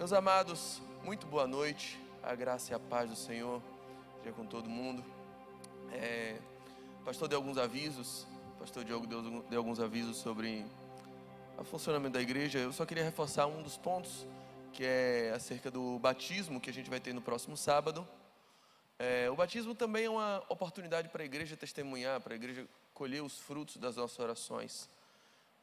Meus amados, muito boa noite, a graça e a paz do Senhor seja com todo mundo. O pastor deu alguns avisos, o pastor Diogo deu alguns avisos sobre o funcionamento da igreja. Eu só queria reforçar um dos pontos, que é acerca do batismo que a gente vai ter no próximo sábado. O batismo também é uma oportunidade para a igreja testemunhar, para a igreja colher os frutos das nossas orações.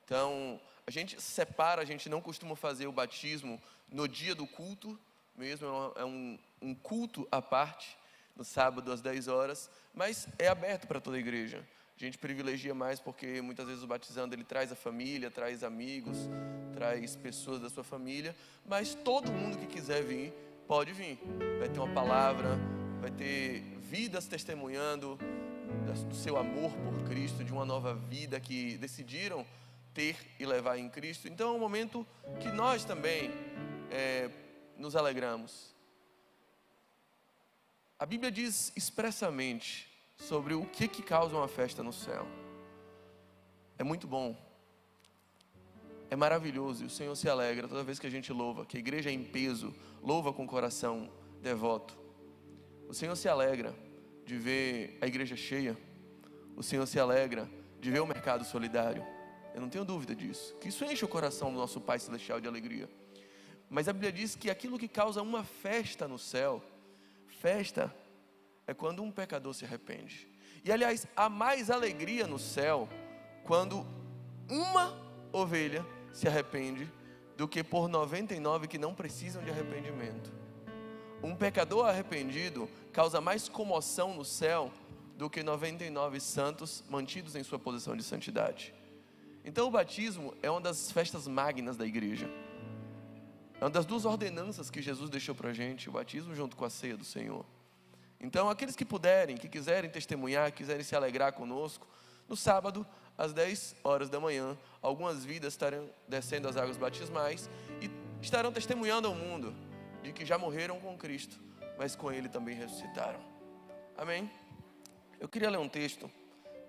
Então, a gente separa, a gente não costuma fazer o batismo no dia do culto, mesmo é um culto à parte, no sábado às 10 horas, mas é aberto para toda a igreja. A gente privilegia mais porque muitas vezes o batizando ele traz a família, traz amigos, traz pessoas da sua família, mas todo mundo que quiser vir, pode vir. Vai ter uma palavra, vai ter vidas testemunhando do seu amor por Cristo, de uma nova vida que decidiram ter e levar em Cristo. Então é um momento que nós também nos alegramos. A Bíblia diz expressamente sobre o que causa uma festa no céu. É muito bom, é maravilhoso, e o Senhor se alegra toda vez que a gente louva, que a igreja é em peso, louva com o coração devoto. O Senhor se alegra de ver a igreja cheia, o Senhor se alegra de ver o mercado solidário. Eu não tenho dúvida disso, que isso enche o coração do nosso Pai Celestial de alegria. Mas a Bíblia diz que aquilo que causa uma festa no céu, festa é quando um pecador se arrepende. E aliás, há mais alegria no céu quando uma ovelha se arrepende do que por 99 que não precisam de arrependimento. Um pecador arrependido causa mais comoção no céu do que 99 santos mantidos em sua posição de santidade. Então o batismo é uma das festas magnas da igreja. É uma das duas ordenanças que Jesus deixou para a gente, o batismo junto com a ceia do Senhor. Então aqueles que puderem, que quiserem testemunhar, quiserem se alegrar conosco, no sábado, às 10 horas da manhã, algumas vidas estarão descendo as águas batismais e estarão testemunhando ao mundo de que já morreram com Cristo, mas com Ele também ressuscitaram. Amém? Eu queria ler um texto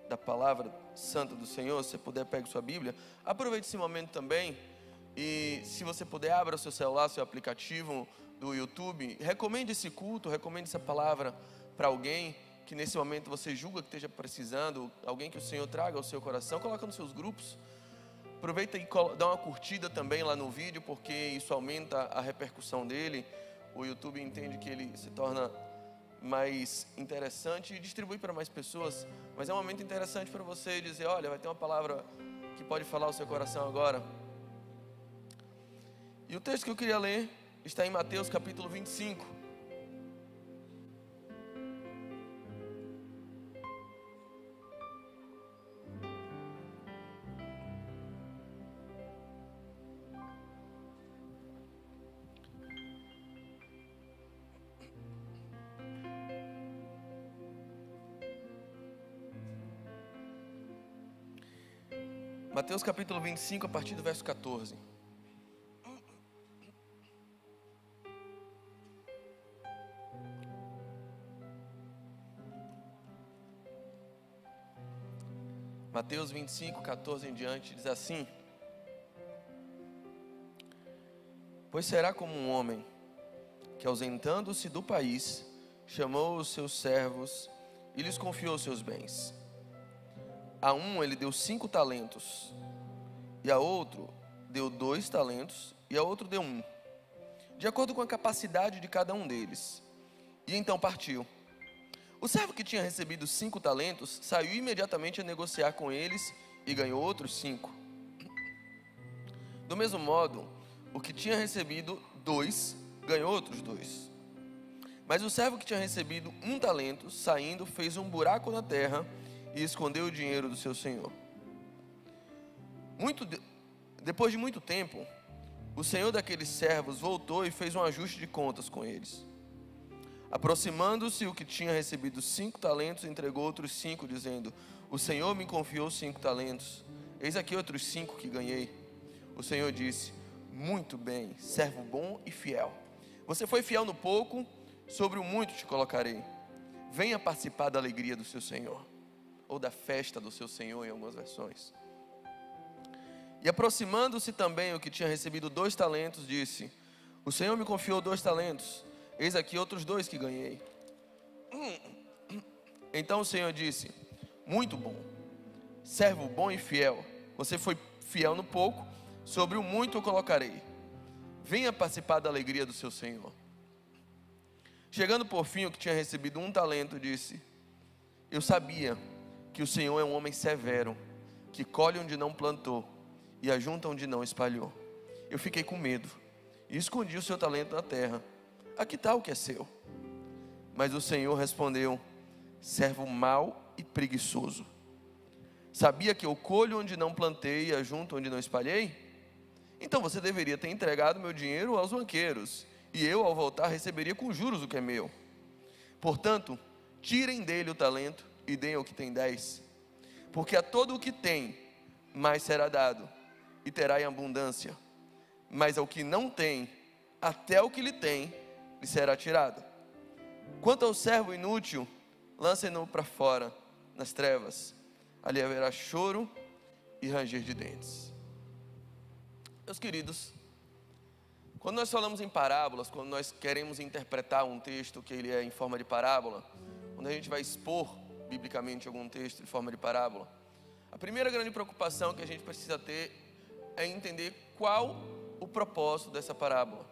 da palavra santa do Senhor. Se você puder, pegue sua Bíblia, aproveite esse momento também, e se você puder, abra o seu celular, seu aplicativo do YouTube, recomende esse culto, recomende essa palavra para alguém que nesse momento você julga que esteja precisando, alguém que o Senhor traga ao seu coração. Coloca nos seus grupos, aproveita e dá uma curtida também lá no vídeo, porque isso aumenta a repercussão dele. O YouTube entende que ele se torna mais interessante e distribui para mais pessoas, mas é um momento interessante para você dizer: olha, vai ter uma palavra que pode falar ao seu coração agora. E o texto que eu queria ler está em Mateus capítulo 25. Mateus capítulo 25, a partir do verso 14. Mateus 25, 14 em diante, diz assim: Pois será como um homem que, ausentando-se do país, chamou os seus servos e lhes confiou seus bens. A um ele deu 5 talentos, e a outro deu 2 talentos, e a outro deu 1, de acordo com a capacidade de cada um deles. E então partiu. O servo que tinha recebido 5 talentos saiu imediatamente a negociar com eles e ganhou outros 5. Do mesmo modo, o que tinha recebido 2 ganhou outros 2. Mas o servo que tinha recebido 1 talento, saindo, fez um buraco na terra e escondeu o dinheiro do seu senhor. Depois de muito tempo, o senhor daqueles servos voltou e fez um ajuste de contas com eles. Aproximando-se, o que tinha recebido 5 talentos entregou outros 5, dizendo: O Senhor me confiou 5 talentos, eis aqui outros 5 que ganhei. O Senhor disse: Muito bem, servo bom e fiel. Você foi fiel no pouco, sobre o muito te colocarei. Venha participar da alegria do seu Senhor, ou da festa do seu Senhor em algumas versões. E aproximando-se também o que tinha recebido 2 talentos, disse: O Senhor me confiou 2 talentos, eis aqui outros 2 que ganhei. Então o Senhor disse: muito bom, servo bom e fiel, você foi fiel no pouco, sobre o muito eu colocarei. Venha participar da alegria do seu Senhor. Chegando por fim, o que tinha recebido 1 talento disse: eu sabia que o Senhor é um homem severo, que colhe onde não plantou e ajunta onde não espalhou. Eu fiquei com medo e escondi o seu talento na terra. Aqui está o que é seu. Mas o Senhor respondeu: servo mau e preguiçoso, sabia que eu colho onde não plantei e ajunto onde não espalhei? Então você deveria ter entregado meu dinheiro aos banqueiros, e eu, ao voltar, receberia com juros o que é meu. Portanto, tirem dele o talento e deem ao que tem 10, porque a todo o que tem, mais será dado, e terá em abundância. Mas ao que não tem, até o que lhe tem, lhe será tirado. Quanto ao servo inútil, lancem-no para fora, nas trevas. Ali haverá choro e ranger de dentes. Meus queridos, quando nós falamos em parábolas, quando nós queremos interpretar um texto que ele é em forma de parábola, quando a gente vai expor biblicamente algum texto em forma de parábola, a primeira grande preocupação que a gente precisa ter é entender qual o propósito dessa parábola.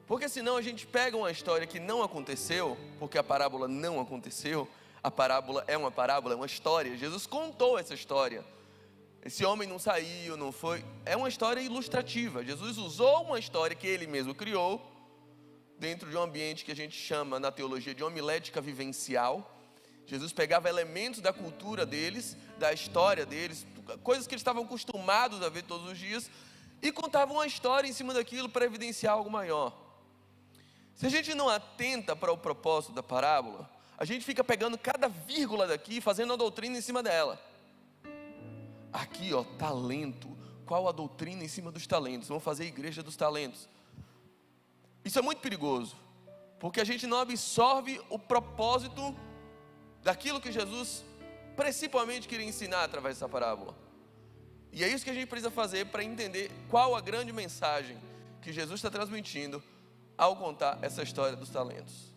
Porque senão a gente pega uma história que não aconteceu, porque a parábola não aconteceu. A parábola é uma história. Jesus contou essa história. Esse homem não saiu, não foi. É uma história ilustrativa. Jesus usou uma história que ele mesmo criou, dentro de um ambiente que a gente chama na teologia de homilética vivencial. Jesus pegava elementos da cultura deles, da história deles, coisas que eles estavam acostumados a ver todos os dias, e contava uma história em cima daquilo para evidenciar algo maior. Se a gente não atenta para o propósito da parábola, a gente fica pegando cada vírgula daqui e fazendo a doutrina em cima dela. Aqui, talento. Qual a doutrina em cima dos talentos? Vamos fazer a igreja dos talentos. Isso é muito perigoso, porque a gente não absorve o propósito daquilo que Jesus principalmente queria ensinar através dessa parábola. E é isso que a gente precisa fazer para entender qual a grande mensagem que Jesus está transmitindo ao contar essa história dos talentos.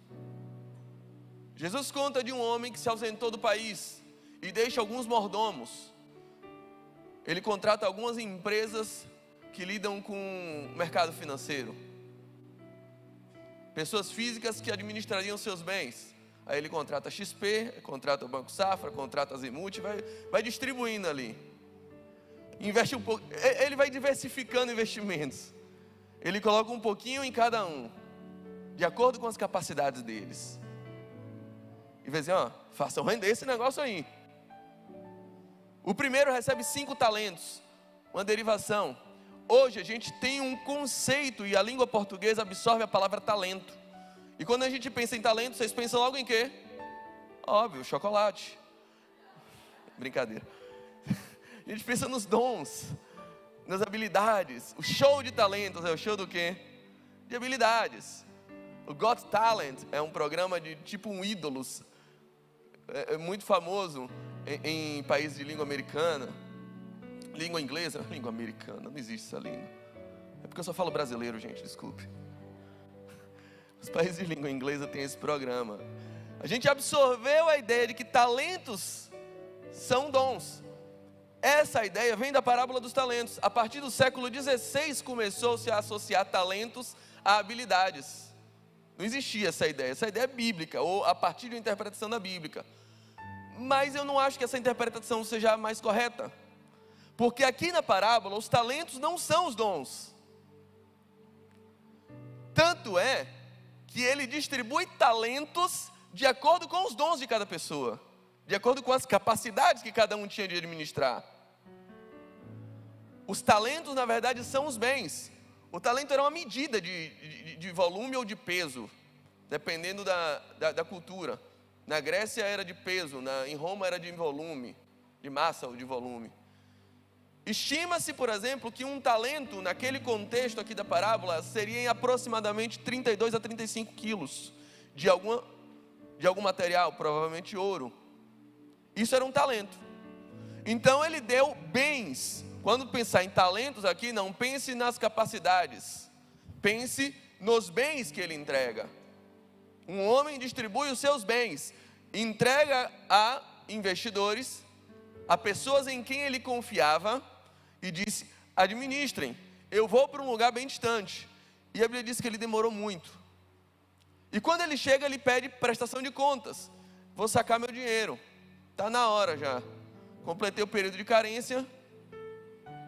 Jesus conta de um homem que se ausentou do país e deixa alguns mordomos. Ele contrata algumas empresas que lidam com o mercado financeiro, pessoas físicas que administrariam seus bens. Aí ele contrata a XP, contrata o Banco Safra, contrata a Zimut, vai distribuindo ali. Investe um pouco, ele vai diversificando investimentos. Ele coloca um pouquinho em cada um, de acordo com as capacidades deles. E vai dizer, façam render esse negócio aí. O primeiro recebe 5 talentos, uma derivação. Hoje a gente tem um conceito, e a língua portuguesa absorve a palavra talento. E quando a gente pensa em talento, vocês pensam logo em quê? Óbvio, chocolate. Brincadeira. A gente pensa nos dons, nas habilidades. O show de talentos é o show do quê? De habilidades. O Got Talent é um programa de tipo um Ídolos, é muito famoso em países de língua americana. Língua inglesa? Língua americana, não existe essa língua. É porque eu só falo brasileiro, gente, desculpe. Os países de língua inglesa têm esse programa. A gente absorveu a ideia de que talentos são dons. Essa ideia vem da parábola dos talentos. A partir do século XVI começou-se a associar talentos a habilidades. Não existia essa ideia é bíblica, ou a partir de uma interpretação da Bíblia. Mas eu não acho que essa interpretação seja a mais correta. Porque aqui na parábola, os talentos não são os dons. Tanto é que ele distribui talentos de acordo com os dons de cada pessoa, de acordo com as capacidades que cada um tinha de administrar. Os talentos, na verdade, são os bens. O talento era uma medida de volume ou de peso, dependendo da cultura. Na Grécia era de peso, em Roma era de volume, de massa ou de volume. Estima-se, por exemplo, que um talento, naquele contexto aqui da parábola, seria em aproximadamente 32 a 35 quilos de algum material, provavelmente ouro. Isso era um talento. Então ele deu bens. Quando pensar em talentos aqui, não pense nas capacidades, Pense nos bens que ele entrega. Um homem distribui os seus bens, entrega a investidores, a pessoas em quem ele confiava, e disse: administrem, eu vou para um lugar bem distante. E a Bíblia diz que ele demorou muito. E quando ele chega, ele pede prestação de contas. Vou sacar meu dinheiro, está na hora já, completei o período de carência,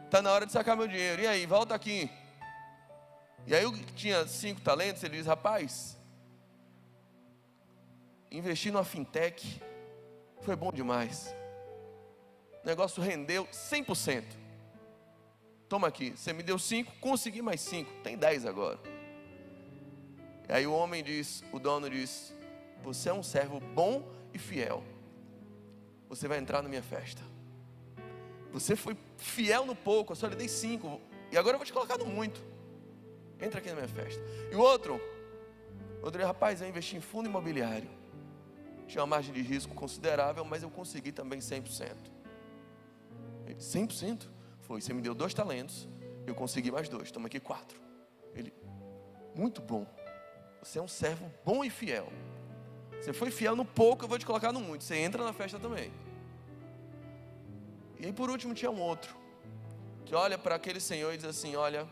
está na hora de sacar meu dinheiro. E aí, volta aqui. E aí o que tinha 5 talentos, ele diz: rapaz, investir numa fintech foi bom demais, o negócio rendeu 100%. Toma aqui, você me deu 5, consegui mais 5, tem 10 agora. E aí o homem diz, o dono diz: você é um servo bom e fiel, você vai entrar na minha festa. Você foi fiel no pouco, eu só lhe dei 5, e agora eu vou te colocar no muito. Entra aqui na minha festa. E o outro diz: rapaz, eu investi em fundo imobiliário, tinha uma margem de risco considerável, mas eu consegui também 100%. Ele: 100%? Foi, você me deu 2 talentos, eu consegui mais 2, toma aqui 4. Ele: muito bom, você é um servo bom e fiel, você foi fiel no pouco, eu vou te colocar no muito, você entra na festa também. E aí por último tinha um outro, que olha para aquele senhor e diz assim: olha,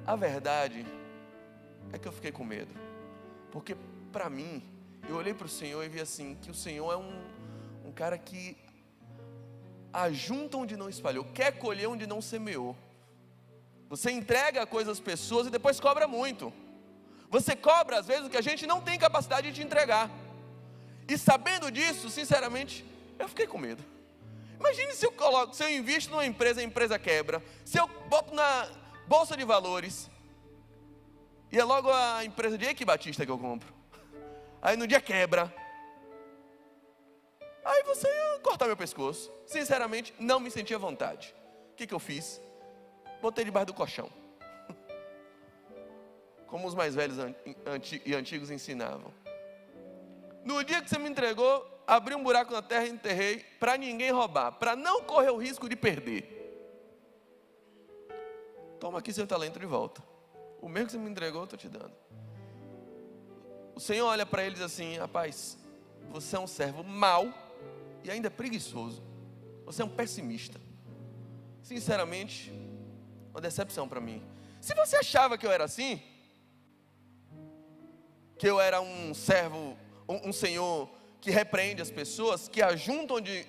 a verdade é que eu fiquei com medo, porque para mim, eu olhei para o Senhor e vi assim, que o Senhor é um cara que ajunta onde não espalhou, quer colher onde não semeou. Você entrega a coisa às pessoas e depois cobra muito. Você cobra às vezes o que a gente não tem capacidade de te entregar. E sabendo disso, sinceramente, eu fiquei com medo. Imagine se eu invisto numa empresa, a empresa quebra. Se eu boto na bolsa de valores, e é logo a empresa de Eike Batista que eu compro, aí no dia quebra, aí você ia cortar meu pescoço. Sinceramente, não me sentia à vontade. O que eu fiz? Botei debaixo do colchão, como os mais velhos e antigos ensinavam. No dia que você me entregou, abri um buraco na terra e enterrei, para ninguém roubar, para não correr o risco de perder. Toma aqui seu talento de volta, o mesmo que você me entregou eu estou te dando. O Senhor olha para ele e diz assim: rapaz, você é um servo mau e ainda preguiçoso, você é um pessimista. Sinceramente, uma decepção para mim. Se você achava que eu era assim, que eu era um servo, um senhor que repreende as pessoas, que ajunta onde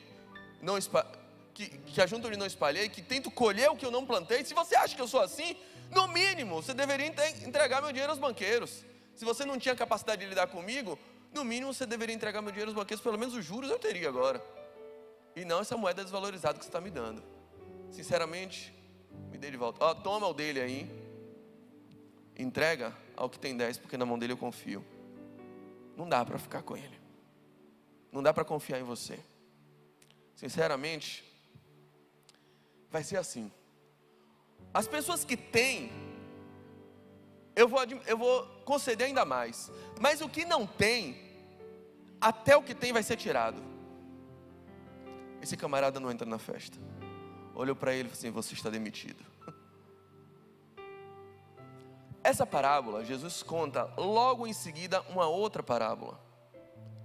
não espalhei, que tento colher o que eu não plantei. Se você acha que eu sou assim, no mínimo, você deveria entregar meu dinheiro aos banqueiros. Se você não tinha capacidade de lidar comigo, no mínimo você deveria entregar meu dinheiro aos banqueiros, pelo menos os juros eu teria agora. E não essa moeda desvalorizada que você está me dando. Sinceramente, me dê de volta. Toma o dele aí, entrega ao que tem 10, porque na mão dele eu confio. Não dá para ficar com ele, não dá para confiar em você. Sinceramente, vai ser assim. As pessoas que têm, eu vou conceder ainda mais, mas o que não tem, até o que tem vai ser tirado. Esse camarada não entra na festa. Olhou para ele e falou assim: você está demitido. Essa parábola, Jesus conta logo em seguida uma outra parábola.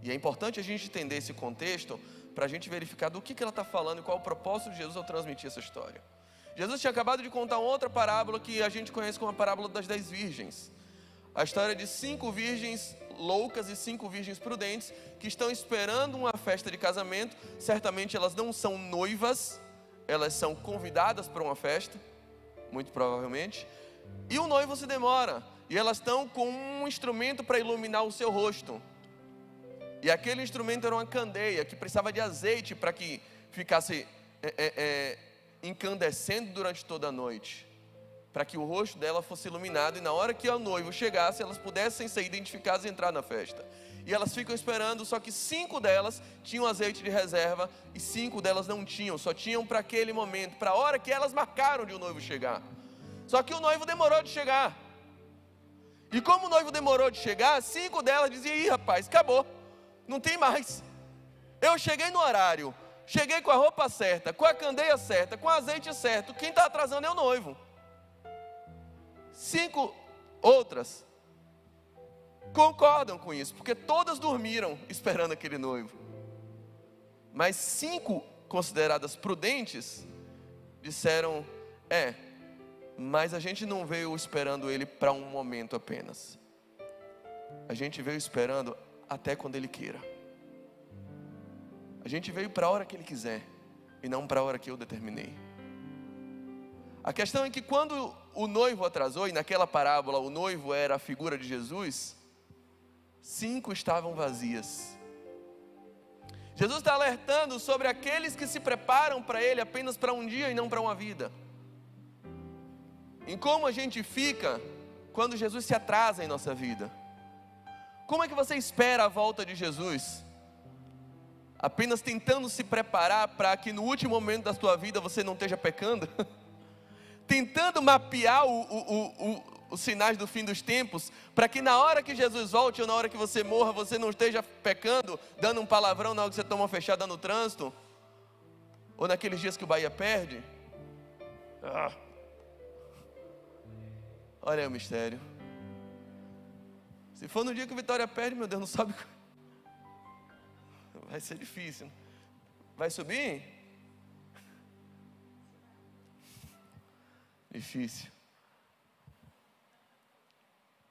E é importante a gente entender esse contexto, para a gente verificar do que ela está falando e qual o propósito de Jesus ao transmitir essa história. Jesus tinha acabado de contar outra parábola que a gente conhece como a parábola das 10 virgens. A história de 5 virgens loucas e 5 virgens prudentes que estão esperando uma festa de casamento. Certamente elas não são noivas, elas são convidadas para uma festa, muito provavelmente. E o noivo se demora, e elas estão com um instrumento para iluminar o seu rosto. E aquele instrumento era uma candeia que precisava de azeite para que ficasse incandescendo durante toda a noite, para que o rosto dela fosse iluminado, e na hora que o noivo chegasse, elas pudessem ser identificadas e entrar na festa. E elas ficam esperando, só que 5 delas tinham azeite de reserva e 5 delas não tinham, só tinham para aquele momento, para a hora que elas marcaram de o noivo chegar. Só que o noivo demorou de chegar. E como o noivo demorou de chegar, 5 delas diziam: ih, rapaz, acabou, não tem mais. Eu cheguei no horário, cheguei com a roupa certa, com a candeia certa, com o azeite certo, quem está atrasando é o noivo. 5 outras concordam com isso, porque todas dormiram esperando aquele noivo. Mas 5 consideradas prudentes disseram: mas a gente não veio esperando ele para um momento apenas. A gente veio esperando até quando ele queira. A gente veio para a hora que ele quiser e não para a hora que eu determinei. A questão é que quando o noivo atrasou, e naquela parábola o noivo era a figura de Jesus, 5 estavam vazias. Jesus está alertando sobre aqueles que se preparam para ele apenas para um dia e não para uma vida. Em como a gente fica quando Jesus se atrasa em nossa vida. Como é que você espera a volta de Jesus? Apenas tentando se preparar para que no último momento da sua vida você não esteja pecando? Tentando mapear os sinais do fim dos tempos, para que na hora que Jesus volte ou na hora que você morra, você não esteja pecando, dando um palavrão na hora que você toma uma fechada no trânsito, ou naqueles dias que o Bahia perde. Olha aí o mistério. Se for no dia que o Vitória perde, meu Deus, não sobe. Vai ser difícil. Vai subir? Difícil.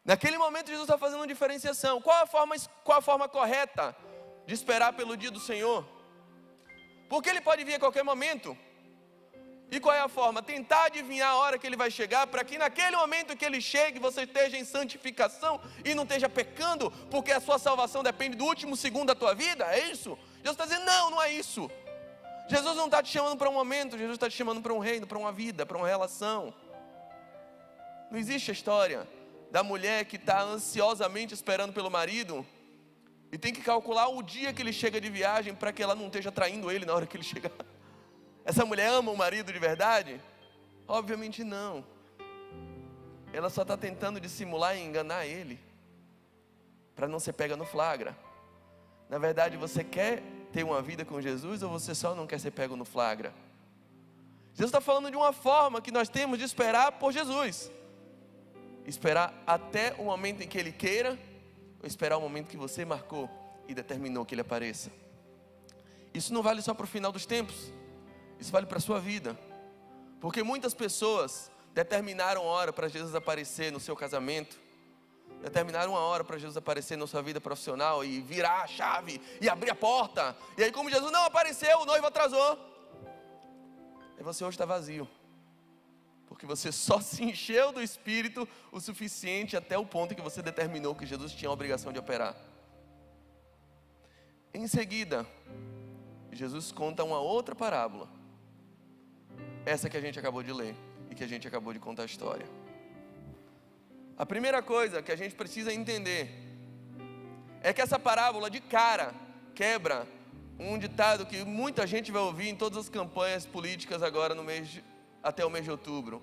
Naquele momento Jesus está fazendo uma diferenciação. Qual a forma correta de esperar pelo dia do Senhor? Porque ele pode vir a qualquer momento. E qual é a forma? Tentar adivinhar a hora que ele vai chegar, para que naquele momento que ele chegue, você esteja em santificação e não esteja pecando, porque a sua salvação depende do último segundo da tua vida, é isso? Jesus está dizendo, não é isso. Jesus não está te chamando para um momento, Jesus está te chamando para um reino, para uma vida, para uma relação. Não existe a história da mulher que está ansiosamente esperando pelo marido e tem que calcular o dia que ele chega de viagem para que ela não esteja traindo ele na hora que ele chegar. Essa mulher ama o marido de verdade? Obviamente não. Ela só está tentando dissimular e enganar ele, para não ser pega no flagra. Na verdade, você quer ter uma vida com Jesus, ou você só não quer ser pego no flagra? Jesus está falando de uma forma que nós temos de esperar por Jesus. Esperar até o momento em que Ele queira, ou esperar o momento que você marcou e determinou que Ele apareça. Isso não vale só para o final dos tempos. Isso vale para a sua vida. Porque muitas pessoas determinaram hora para Jesus aparecer no seu casamento, determinaram uma hora para Jesus aparecer na sua vida profissional e virar a chave e abrir a porta. E aí, como Jesus não apareceu, o noivo atrasou. E você hoje está vazio, porque você só se encheu do Espírito o suficiente até o ponto em que você determinou que Jesus tinha a obrigação de operar. Em seguida, Jesus conta uma outra parábola, essa que a gente acabou de ler e que a gente acabou de contar a história. A primeira coisa que a gente precisa entender é que essa parábola de cara quebra um ditado que muita gente vai ouvir em todas as campanhas políticas agora até o mês de outubro.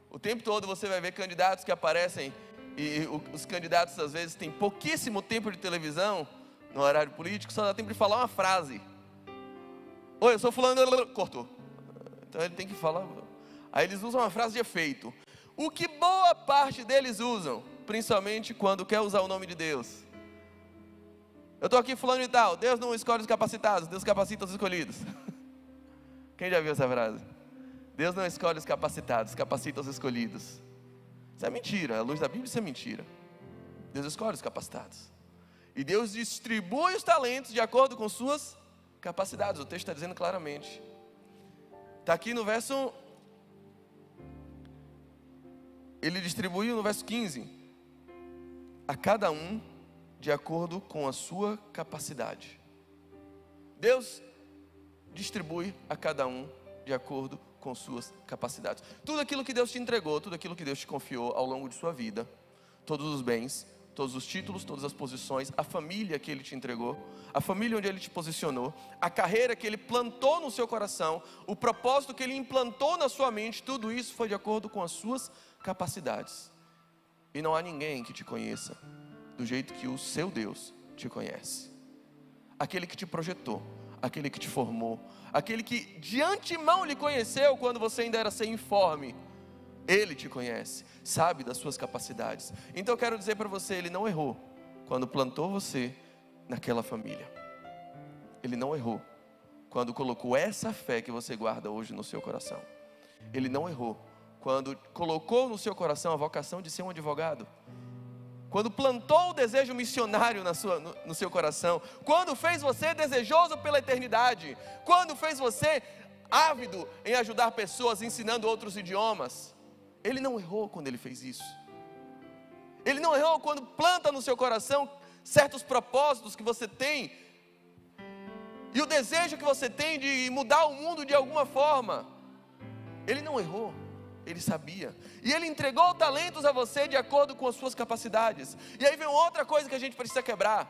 O tempo todo você vai ver candidatos que aparecem e os candidatos às vezes têm pouquíssimo tempo de televisão no horário político, só dá tempo de falar uma frase. Oi, eu sou fulano, cortou. Então ele tem que falar. Aí eles usam uma frase de efeito. O que boa parte deles usam, principalmente quando quer usar o nome de Deus. Eu estou aqui fulano e tal, Deus não escolhe os capacitados, Deus capacita os escolhidos. Quem já viu essa frase? Deus não escolhe os capacitados, capacita os escolhidos. Isso é mentira, à luz da Bíblia isso é mentira. Deus escolhe os capacitados. E Deus distribui os talentos de acordo com suas capacidades. O texto está dizendo claramente. Está aqui no verso... Ele distribuiu no verso 15. A cada um de acordo com a sua capacidade. Deus distribui a cada um de acordo com suas capacidades. Tudo aquilo que Deus te entregou, tudo aquilo que Deus te confiou ao longo de sua vida, todos os bens, todos os títulos, todas as posições, a família que Ele te entregou, a família onde Ele te posicionou, a carreira que Ele plantou no seu coração, o propósito que Ele implantou na sua mente, tudo isso foi de acordo com as suas capacidades. E não há ninguém que te conheça do jeito que o seu Deus te conhece. Aquele que te projetou, aquele que te formou, aquele que de antemão lhe conheceu quando você ainda era sem informe, Ele te conhece, sabe das suas capacidades. Então eu quero dizer para você, Ele não errou quando plantou você naquela família. Ele não errou quando colocou essa fé que você guarda hoje no seu coração. Ele não errou quando colocou no seu coração a vocação de ser um advogado. Quando plantou o desejo missionário no seu coração. Quando fez você desejoso pela eternidade. Quando fez você ávido em ajudar pessoas, ensinando outros idiomas. Ele não errou quando Ele fez isso. Ele não errou quando planta no seu coração certos propósitos que você tem. E o desejo que você tem de mudar o mundo de alguma forma. Ele não errou. Ele sabia. E Ele entregou talentos a você de acordo com as suas capacidades. E aí vem outra coisa que a gente precisa quebrar.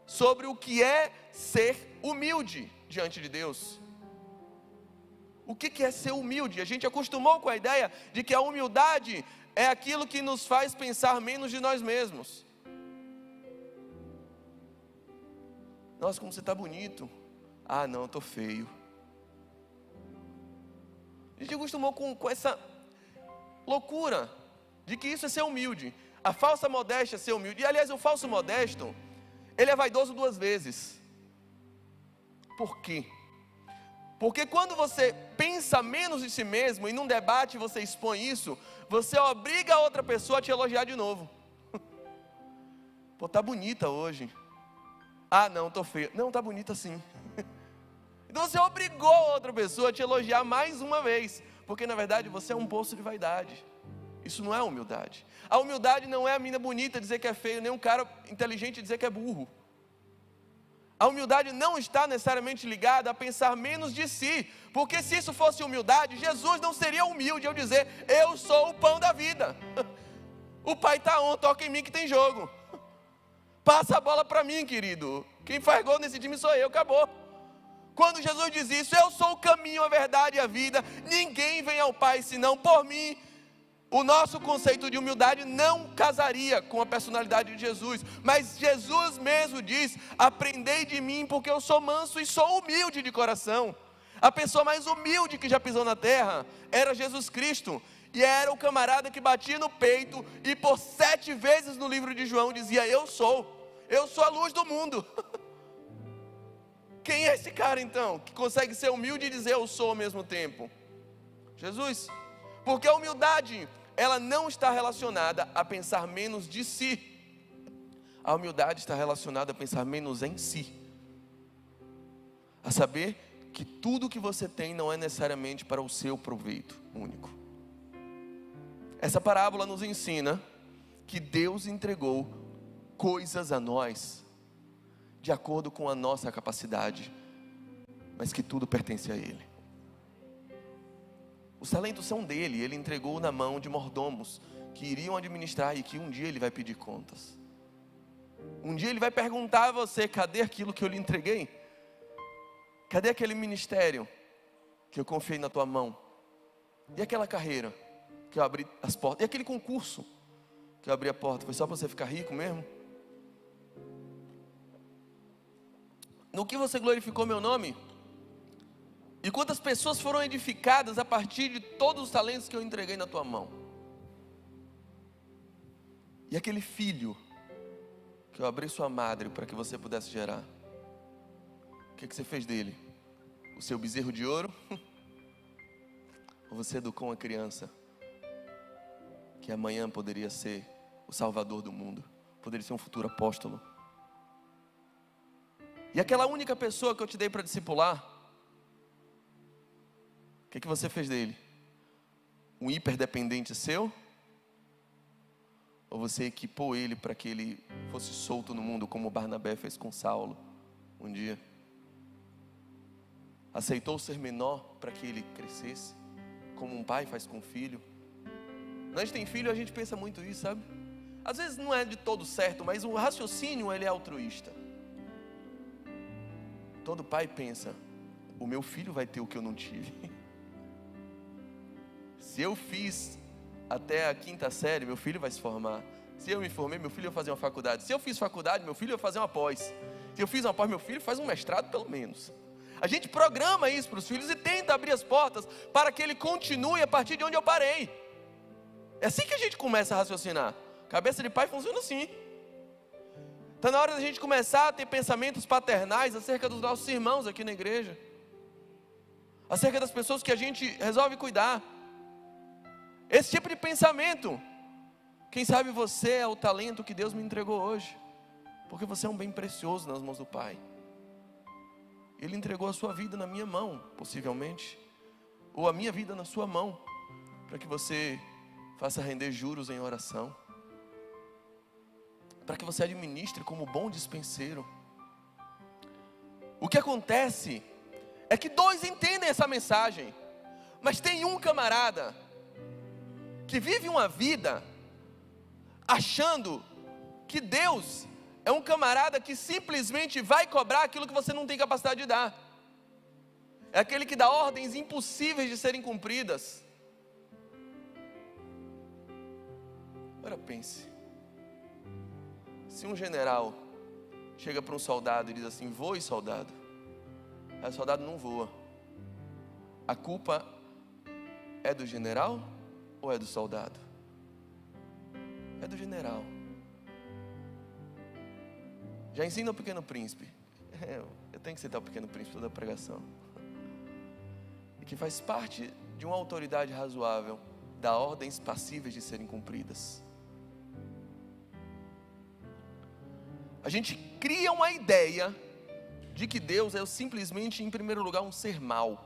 Sobre o que é ser humilde diante de Deus. O que é ser humilde? A gente acostumou com a ideia de que a humildade é aquilo que nos faz pensar menos de nós mesmos. Nossa, como você está bonito. Ah, não, eu estou feio. A gente acostumou com essa loucura de que isso é ser humilde. A falsa modéstia é ser humilde. E aliás, o falso modesto, ele é vaidoso duas vezes. Por quê? Porque quando você pensa menos de si mesmo, e num debate você expõe isso, você obriga a outra pessoa a te elogiar de novo. Pô, tá bonita hoje. Ah, não, tô feia. Não, tá bonita sim. Então você obrigou a outra pessoa a te elogiar mais uma vez. Porque na verdade você é um poço de vaidade. Isso não é humildade. A humildade não é a mina bonita dizer que é feio, nem um cara inteligente dizer que é burro. A humildade não está necessariamente ligada a pensar menos de si. Porque se isso fosse humildade, Jesus não seria humilde ao dizer, eu sou o pão da vida. O pai está on, toca em mim que tem jogo. Passa a bola para mim, querido. Quem faz gol nesse time sou eu, acabou. Quando Jesus diz isso, eu sou o caminho, a verdade e a vida. Ninguém vem ao Pai senão por mim. O nosso conceito de humildade não casaria com a personalidade de Jesus. Mas Jesus mesmo diz, aprendei de mim porque eu sou manso e sou humilde de coração. A pessoa mais humilde que já pisou na terra era Jesus Cristo. E era o camarada que batia no peito e por 7 vezes no livro de João dizia, eu sou a luz do mundo. Quem é esse cara então, que consegue ser humilde e dizer eu sou ao mesmo tempo? Jesus. Porque a humildade, ela não está relacionada a pensar menos de si. A humildade está relacionada a pensar menos em si. A saber que tudo que você tem não é necessariamente para o seu proveito único. Essa parábola nos ensina que Deus entregou coisas a nós de acordo com a nossa capacidade, mas que tudo pertence a Ele. Os talentos são dele, Ele entregou na mão de mordomos que iriam administrar e que um dia Ele vai pedir contas. Um dia Ele vai perguntar a você, cadê aquilo que eu lhe entreguei? Cadê aquele ministério que eu confiei na tua mão? E aquela carreira que eu abri as portas? E aquele concurso que eu abri a porta? Foi só para você ficar rico mesmo? No que você glorificou meu nome? E quantas pessoas foram edificadas a partir de todos os talentos que eu entreguei na tua mão? E aquele filho que eu abri sua madre para que você pudesse gerar, o que você fez dele? O seu bezerro de ouro? Ou você educou uma criança que amanhã poderia ser o salvador do mundo, poderia ser um futuro apóstolo? E aquela única pessoa que eu te dei para discipular, o que você fez dele? Um hiperdependente seu? Ou você equipou ele para que ele fosse solto no mundo, como Barnabé fez com Saulo um dia? Aceitou ser menor para que ele crescesse, como um pai faz com um filho? Quando a gente tem filho, a gente pensa muito isso, sabe? Às vezes não é de todo certo, mas o raciocínio ele é altruísta. Todo pai pensa, o meu filho vai ter o que eu não tive. Se eu fiz até a 5ª série, meu filho vai se formar. Se eu me formei, meu filho vai fazer uma faculdade. Se eu fiz faculdade, meu filho vai fazer uma pós. Se eu fiz uma pós, meu filho faz um mestrado pelo menos. A gente programa isso para os filhos e tenta abrir as portas para que ele continue a partir de onde eu parei. É assim que a gente começa a raciocinar. Cabeça de pai funciona assim. Está na hora da gente começar a ter pensamentos paternais acerca dos nossos irmãos aqui na igreja, acerca das pessoas que a gente resolve cuidar. Esse tipo de pensamento. Quem sabe você é o talento que Deus me entregou hoje, porque você é um bem precioso nas mãos do Pai. Ele entregou a sua vida na minha mão, possivelmente, ou a minha vida na sua mão, para que você faça render juros em oração, para que você administre como bom dispenseiro. O que acontece é que dois entendem essa mensagem, mas tem um camarada que vive uma vida achando que Deus é um camarada que simplesmente vai cobrar aquilo que você não tem capacidade de dar. É aquele que dá ordens impossíveis de serem cumpridas. Agora pense, se um general chega para um soldado e diz assim: voe, soldado. Aí o soldado não voa. A culpa é do general ou é do soldado? É do general. Já ensina o Pequeno Príncipe. Eu tenho que citar o Pequeno Príncipe toda a pregação. E que faz parte de uma autoridade razoável dar ordens passíveis de serem cumpridas. A gente cria uma ideia de que Deus é simplesmente, em primeiro lugar, um ser mau.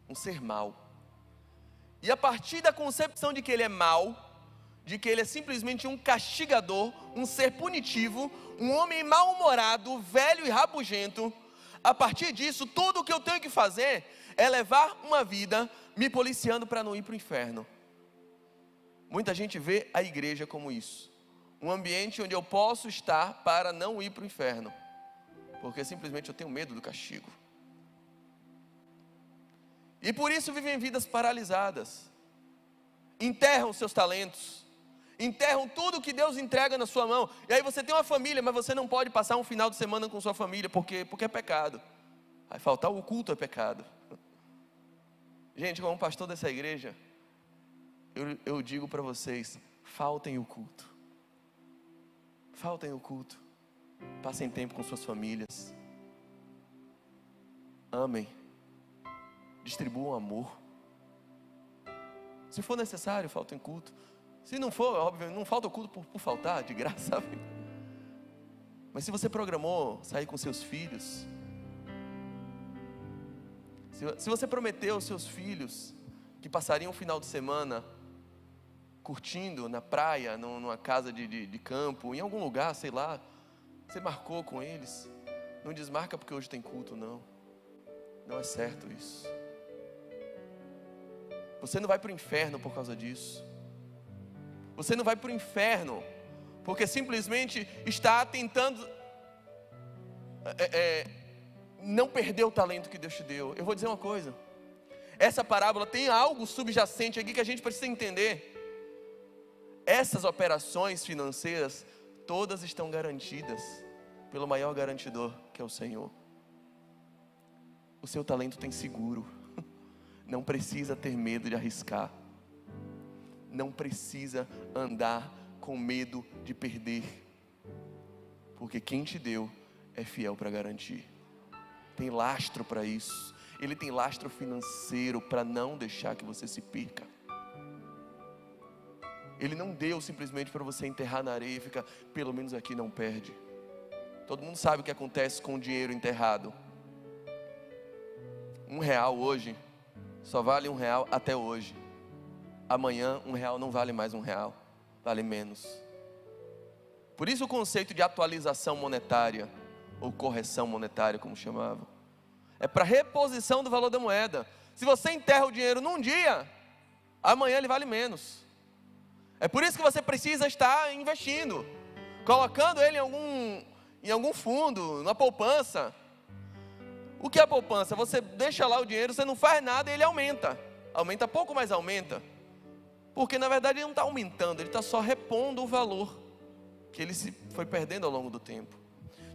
Um ser mau. E a partir da concepção de que Ele é mau, de que Ele é simplesmente um castigador, um ser punitivo, um homem mal-humorado, velho e rabugento, a partir disso, tudo o que eu tenho que fazer é levar uma vida me policiando para não ir para o inferno. Muita gente vê a igreja como isso, um ambiente onde eu posso estar para não ir para o inferno, porque simplesmente eu tenho medo do castigo. E por isso vivem vidas paralisadas, enterram seus talentos, enterram tudo que Deus entrega na sua mão. E aí você tem uma família, mas você não pode passar um final de semana com sua família, porque é pecado. Aí faltar o culto é pecado. Gente, como pastor dessa igreja, eu digo para vocês: faltem o culto. Faltem o culto. Passem tempo com suas famílias. Amem. Distribuam amor. Se for necessário, faltem culto. Se não for, óbvio, não falta o culto por faltar, de graça, sabe? Mas se você programou sair com seus filhos, se você prometeu aos seus filhos que passariam um final de semana curtindo na praia, numa casa de campo, em algum lugar, sei lá, você marcou com eles, não desmarca porque hoje tem culto, não. Não é certo isso. Você não vai para o inferno por causa disso. Você não vai para o inferno porque simplesmente está tentando não perder o talento que Deus te deu. Eu vou dizer uma coisa: essa parábola tem algo subjacente aqui que a gente precisa entender. Essas operações financeiras todas estão garantidas pelo maior garantidor, que é o Senhor. O seu talento tem seguro. Não precisa ter medo de arriscar. Não precisa andar com medo de perder, porque quem te deu é fiel para garantir. Tem lastro para isso. Ele tem lastro financeiro para não deixar que você se perca. Ele não deu simplesmente para você enterrar na areia e ficar: pelo menos aqui não perde. Todo mundo sabe o que acontece com o dinheiro enterrado. R$1 hoje só vale R$1 até hoje. Amanhã R$1 não vale mais R$1, vale menos. Por isso o conceito de atualização monetária, ou correção monetária, como chamavam, é para reposição do valor da moeda. Se você enterra o dinheiro num dia, amanhã ele vale menos. É por isso que você precisa estar investindo, colocando ele em algum fundo, numa poupança. O que é a poupança? Você deixa lá o dinheiro, você não faz nada e ele aumenta. Aumenta pouco, mas aumenta. Porque na verdade ele não está aumentando, ele está só repondo o valor que ele se foi perdendo ao longo do tempo.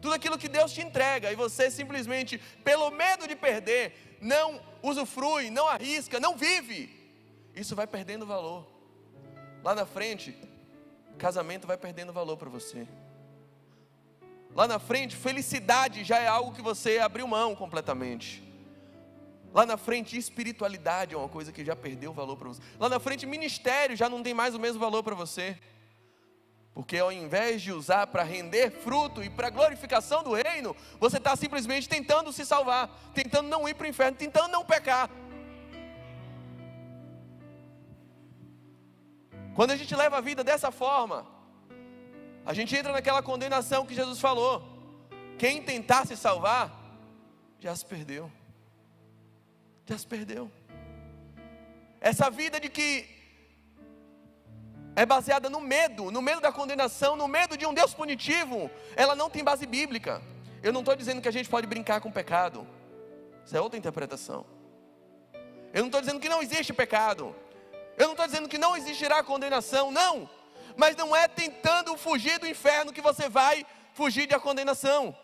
Tudo aquilo que Deus te entrega e você simplesmente, pelo medo de perder, não usufrui, não arrisca, não vive, isso vai perdendo valor. Lá na frente, casamento vai perdendo valor para você. Lá na frente, felicidade já é algo que você abriu mão completamente. Lá na frente, espiritualidade é uma coisa que já perdeu valor para você. Lá na frente, ministério já não tem mais o mesmo valor para você. Porque ao invés de usar para render fruto e para glorificação do reino, você está simplesmente tentando se salvar, tentando não ir para o inferno, tentando não pecar. Quando a gente leva a vida dessa forma, a gente entra naquela condenação que Jesus falou. Quem tentar se salvar, já se perdeu. Já se perdeu. Essa vida de que é baseada no medo da condenação, no medo de um Deus punitivo, ela não tem base bíblica. Eu não estou dizendo que a gente pode brincar com o pecado. Isso é outra interpretação. Eu não estou dizendo que não existe pecado. Eu não estou dizendo que não existirá condenação, não. Mas não é tentando fugir do inferno que você vai fugir da condenação.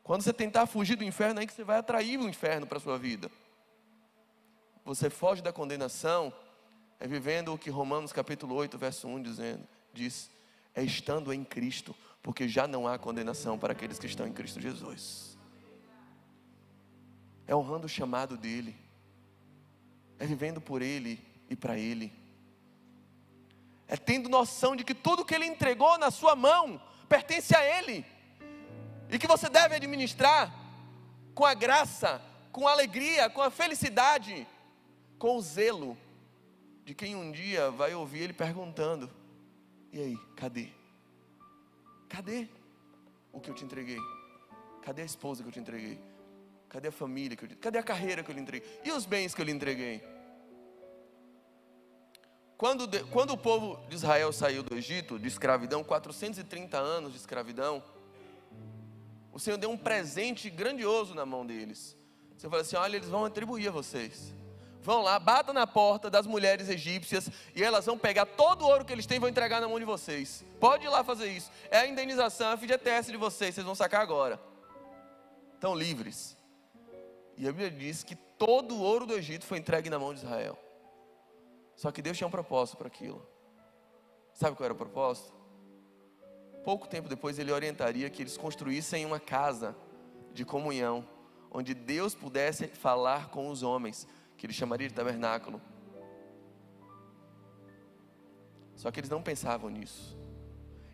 Quando você tentar fugir do inferno, é aí que você vai atrair o inferno para a sua vida. Você foge da condenação, é vivendo o que Romanos capítulo 8, verso 1 diz, é estando em Cristo, porque já não há condenação para aqueles que estão em Cristo Jesus. É honrando o chamado dEle, é vivendo por Ele e para Ele, é tendo noção de que tudo que Ele entregou na sua mão pertence a Ele, e que você deve administrar com a graça, com a alegria, com a felicidade, com o zelo de quem um dia vai ouvir Ele perguntando: e aí, cadê? Cadê o que eu te entreguei? Cadê a esposa que eu te entreguei? Cadê a família que eu te entreguei? Cadê a carreira que eu lhe entreguei? E os bens que eu lhe entreguei? Quando o povo de Israel saiu do Egito, de escravidão, 430 anos de escravidão, o Senhor deu um presente grandioso na mão deles. Você fala assim: olha, eles vão retribuir a vocês. Vão lá, batam na porta das mulheres egípcias e elas vão pegar todo o ouro que eles têm e vão entregar na mão de vocês. Pode ir lá fazer isso. É a indenização, a FGTS de vocês vão sacar agora. Estão livres. E a Bíblia diz que todo o ouro do Egito foi entregue na mão de Israel. Só que Deus tinha um propósito para aquilo. Sabe qual era o propósito? Pouco tempo depois Ele orientaria que eles construíssem uma casa de comunhão, onde Deus pudesse falar com os homens, que Ele chamaria de tabernáculo. Só que eles não pensavam nisso.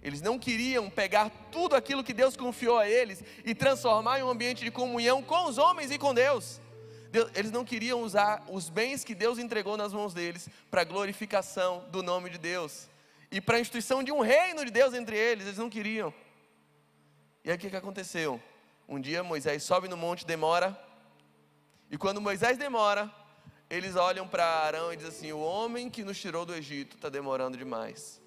Eles não queriam pegar tudo aquilo que Deus confiou a eles e transformar em um ambiente de comunhão com os homens e com Deus. Eles não queriam usar os bens que Deus entregou nas mãos deles para a glorificação do nome de Deus e para a instituição de um reino de Deus entre eles não queriam. E aí o que aconteceu? Um dia Moisés sobe no monte, demora, e quando Moisés demora, eles olham para Arão e dizem assim: o homem que nos tirou do Egito está demorando demais.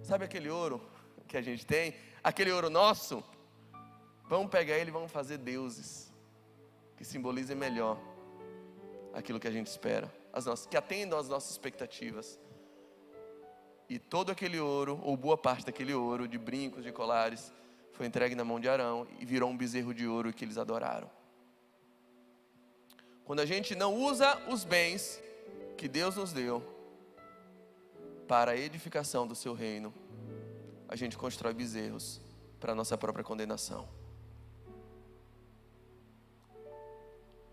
Sabe aquele ouro que a gente tem? Aquele ouro nosso? Vamos pegar ele e vamos fazer deuses que simbolizem melhor aquilo que a gente espera, que atendam às nossas expectativas. E todo aquele ouro, ou boa parte daquele ouro, de brincos, de colares, foi entregue na mão de Arão e virou um bezerro de ouro que eles adoraram. Quando a gente não usa os bens que Deus nos deu para a edificação do seu reino, a gente constrói bezerros para a nossa própria condenação.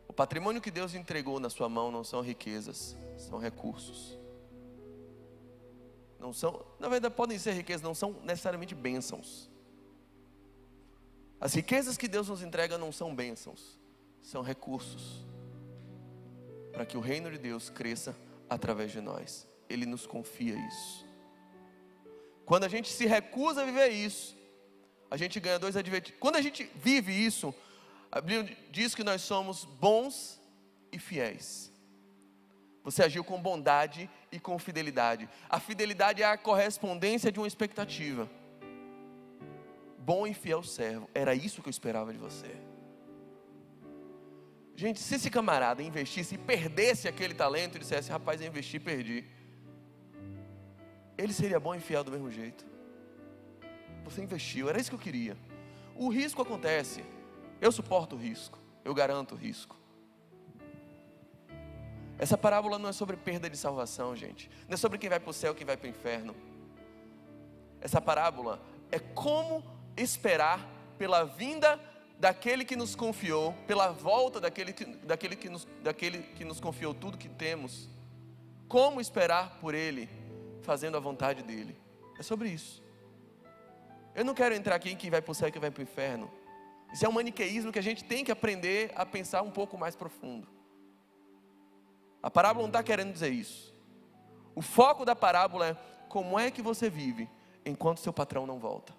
O patrimônio que Deus entregou na sua mão não são riquezas, são recursos. Não são, na verdade podem ser riquezas, não são necessariamente bênçãos. As riquezas que Deus nos entrega não são bênçãos, são recursos para que o reino de Deus cresça através de nós. Ele nos confia isso. Quando a gente se recusa a viver isso, a gente ganha dois advertências. Quando a gente vive isso, a Bíblia diz que nós somos bons e fiéis. Você agiu com bondade e com fidelidade. A fidelidade é a correspondência de uma expectativa. Bom e fiel servo, era isso que eu esperava de você. Gente, se esse camarada investisse e perdesse aquele talento e dissesse: rapaz, eu investi e perdi, ele seria bom e fiel do mesmo jeito. Você investiu, era isso que eu queria. O risco acontece, eu suporto o risco, eu garanto o risco. Essa parábola não é sobre perda de salvação, gente. Não é sobre quem vai para o céu e quem vai para o inferno. Essa parábola é como esperar pela vinda daquele que nos confiou, pela volta daquele que nos confiou tudo que temos. Como esperar por Ele, fazendo a vontade dEle. É sobre isso. Eu não quero entrar aqui em quem vai para o céu e quem vai para o inferno. Isso é um maniqueísmo que a gente tem que aprender a pensar um pouco mais profundo. A parábola não está querendo dizer isso. O foco da parábola é como é que você vive enquanto seu patrão não volta.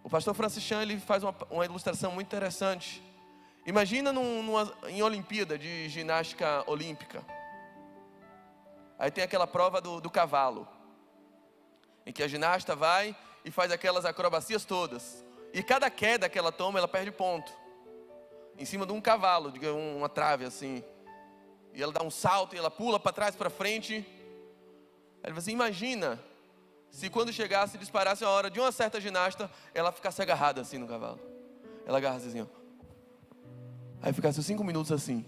O pastor Francis Chan, ele faz uma ilustração muito interessante. Imagina em Olimpíada de ginástica olímpica. Aí tem aquela prova do cavalo, em que a ginasta vai e faz aquelas acrobacias todas. E cada queda que ela toma, ela perde ponto. Em cima de um cavalo, uma trave assim. E ela dá um salto e ela pula para trás, para frente. Aí ele fala assim, imagina se quando chegasse, disparasse a hora de uma certa ginasta, ela ficasse agarrada assim no cavalo. Ela agarrasse assim, ó. Aí ficasse 5 minutos assim.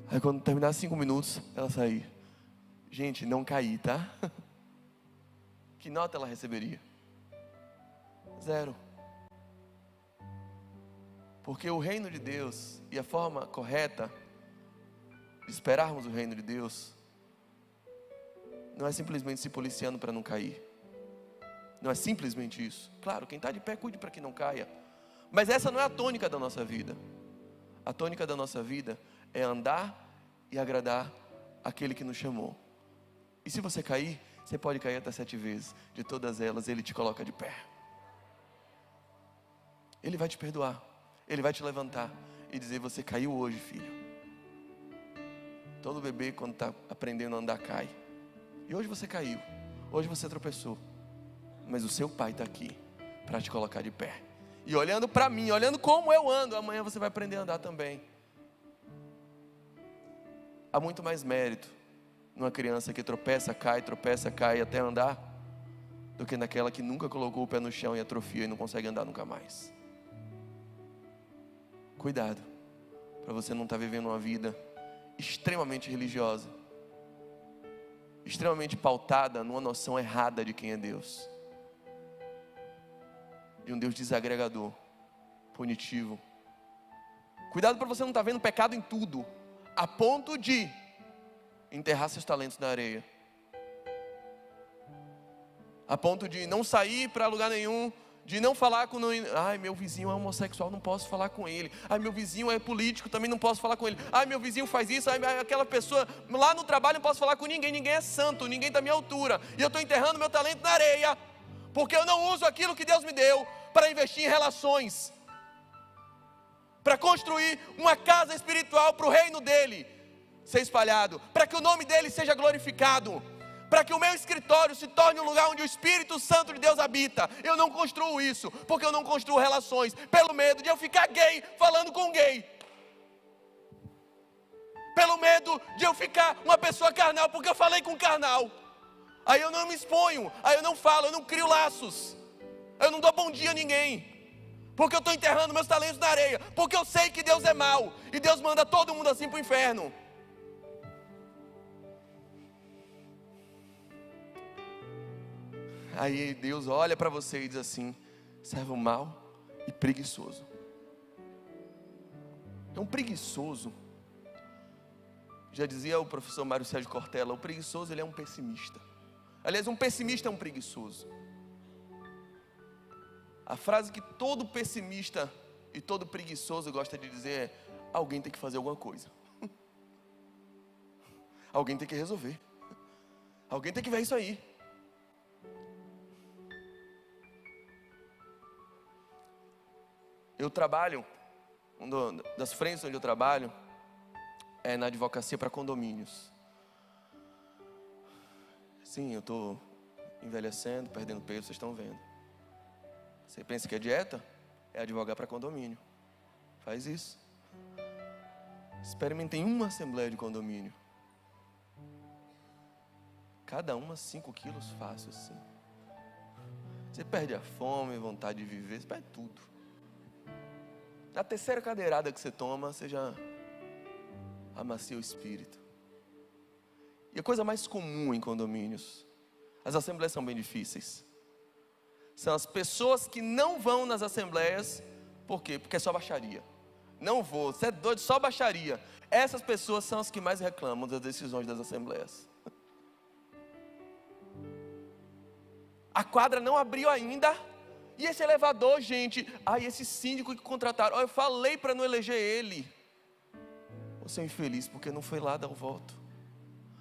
Aí quando terminasse 5 minutos, ela saía. Gente, não cair, tá? Que nota ela receberia? 0. Porque o reino de Deus e a forma correta de esperarmos o reino de Deus não é simplesmente se policiando para não cair. Não é simplesmente isso. Claro, quem está de pé, cuide para que não caia. Mas essa não é a tônica da nossa vida. A tônica da nossa vida é andar e agradar aquele que nos chamou. E se você cair, você pode cair até 7 vezes. De todas elas, Ele te coloca de pé. Ele vai te perdoar. Ele vai te levantar e dizer, você caiu hoje, filho. Todo bebê, quando está aprendendo a andar, cai. E hoje você caiu. Hoje você tropeçou. Mas o seu pai está aqui para te colocar de pé. E olhando para mim, olhando como eu ando, amanhã você vai aprender a andar também. Há muito mais mérito numa criança que tropeça, cai até andar, do que naquela que nunca colocou o pé no chão e atrofia e não consegue andar nunca mais. Cuidado, para você não estar vivendo uma vida extremamente religiosa, extremamente pautada numa noção errada de quem é Deus. De um Deus desagregador, punitivo. Cuidado para você não estar vendo pecado em tudo, a ponto de enterrar seus talentos na areia, a ponto de não sair para lugar nenhum, de não falar com... Ai, meu vizinho é homossexual, não posso falar com ele. Ai, meu vizinho é político, também não posso falar com ele. Ai, meu vizinho faz isso. Ai, aquela pessoa lá no trabalho não posso falar com ninguém. Ninguém é santo, ninguém está à minha altura. E eu estou enterrando meu talento na areia, porque eu não uso aquilo que Deus me deu para investir em relações, para construir uma casa espiritual para o reino dele ser espalhado, para que o nome dele seja glorificado, para que o meu escritório se torne um lugar onde o Espírito Santo de Deus habita. Eu não construo isso, porque eu não construo relações, pelo medo de eu ficar gay falando com gay, pelo medo de eu ficar uma pessoa carnal, porque eu falei com carnal. Aí eu não me exponho, aí eu não falo, eu não crio laços, eu não dou bom dia a ninguém, porque eu estou enterrando meus talentos na areia, porque eu sei que Deus é mau, e Deus manda todo mundo assim para o inferno. Aí Deus olha para você e diz assim, servo mau e preguiçoso. É um preguiçoso. Já dizia o professor Mário Sérgio Cortella, o preguiçoso ele é um pessimista. Aliás, um pessimista é um preguiçoso. A frase que todo pessimista e todo preguiçoso gosta de dizer é, alguém tem que fazer alguma coisa. Alguém tem que resolver. Alguém tem que ver isso aí. Eu trabalho, uma das frentes onde eu trabalho é na advocacia para condomínios. Sim, eu estou envelhecendo, perdendo peso, vocês estão vendo. Você pensa que é dieta? É advogar para condomínio. Faz isso. Experimentem uma assembleia de condomínio. Cada uma 5 quilos fácil assim. Você perde a fome, vontade de viver, você perde tudo. Na terceira cadeirada que você toma, você já amacia o espírito. E a coisa mais comum em condomínios, as assembleias são bem difíceis, são as pessoas que não vão nas assembleias. Por quê? Porque é só baixaria. Não vou, você é doido, só baixaria. Essas pessoas são as que mais reclamam das decisões das assembleias. A quadra não abriu ainda. E esse elevador, gente, esse síndico que contrataram, eu falei para não eleger ele. Você é infeliz porque não foi lá dar o voto.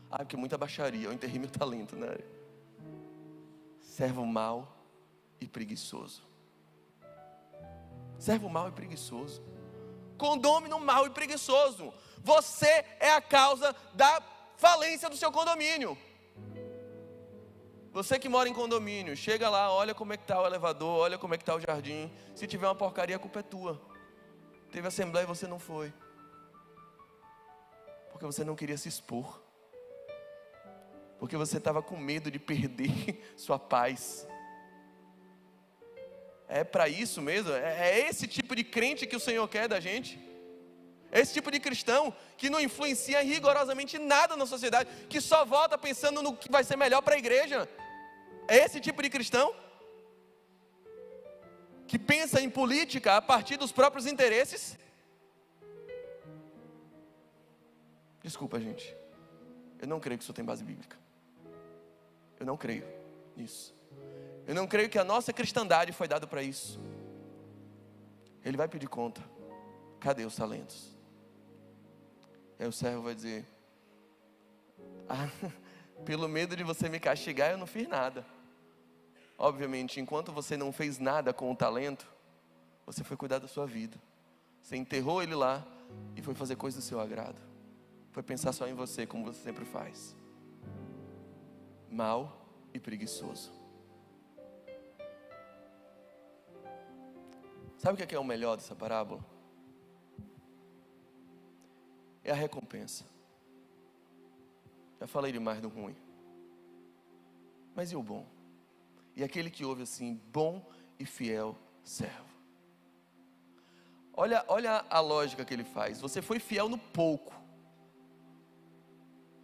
Porque muita baixaria, eu enterrei meu talento, né? Servo mau e preguiçoso. Servo mau e preguiçoso. Condômino mau e preguiçoso. Você é a causa da falência do seu condomínio. Você que mora em condomínio, chega lá, olha como é que está o elevador, olha como é que está o jardim. Se tiver uma porcaria, a culpa é tua. Teve assembleia e você não foi. Porque você não queria se expor. Porque você estava com medo de perder sua paz. É para isso mesmo? É esse tipo de crente que o Senhor quer da gente? É esse tipo de cristão que não influencia rigorosamente nada na sociedade, que só volta pensando no que vai ser melhor para a igreja? É esse tipo de cristão? Que pensa em política a partir dos próprios interesses? Desculpa, gente. Eu não creio que isso tem base bíblica. Eu não creio nisso. Eu não creio que a nossa cristandade foi dada para isso. Ele vai pedir conta. Cadê os talentos? Aí o servo vai dizer: pelo medo de você me castigar, eu não fiz nada. Obviamente, enquanto você não fez nada com o talento, você foi cuidar da sua vida. Você enterrou ele lá e foi fazer coisas do seu agrado. Foi pensar só em você, como você sempre faz. Mau e preguiçoso. Sabe o que é o melhor dessa parábola? É a recompensa. Já falei demais do ruim. Mas e o bom? E aquele que ouve assim: bom e fiel servo. Olha a lógica que ele faz. Você foi fiel no pouco.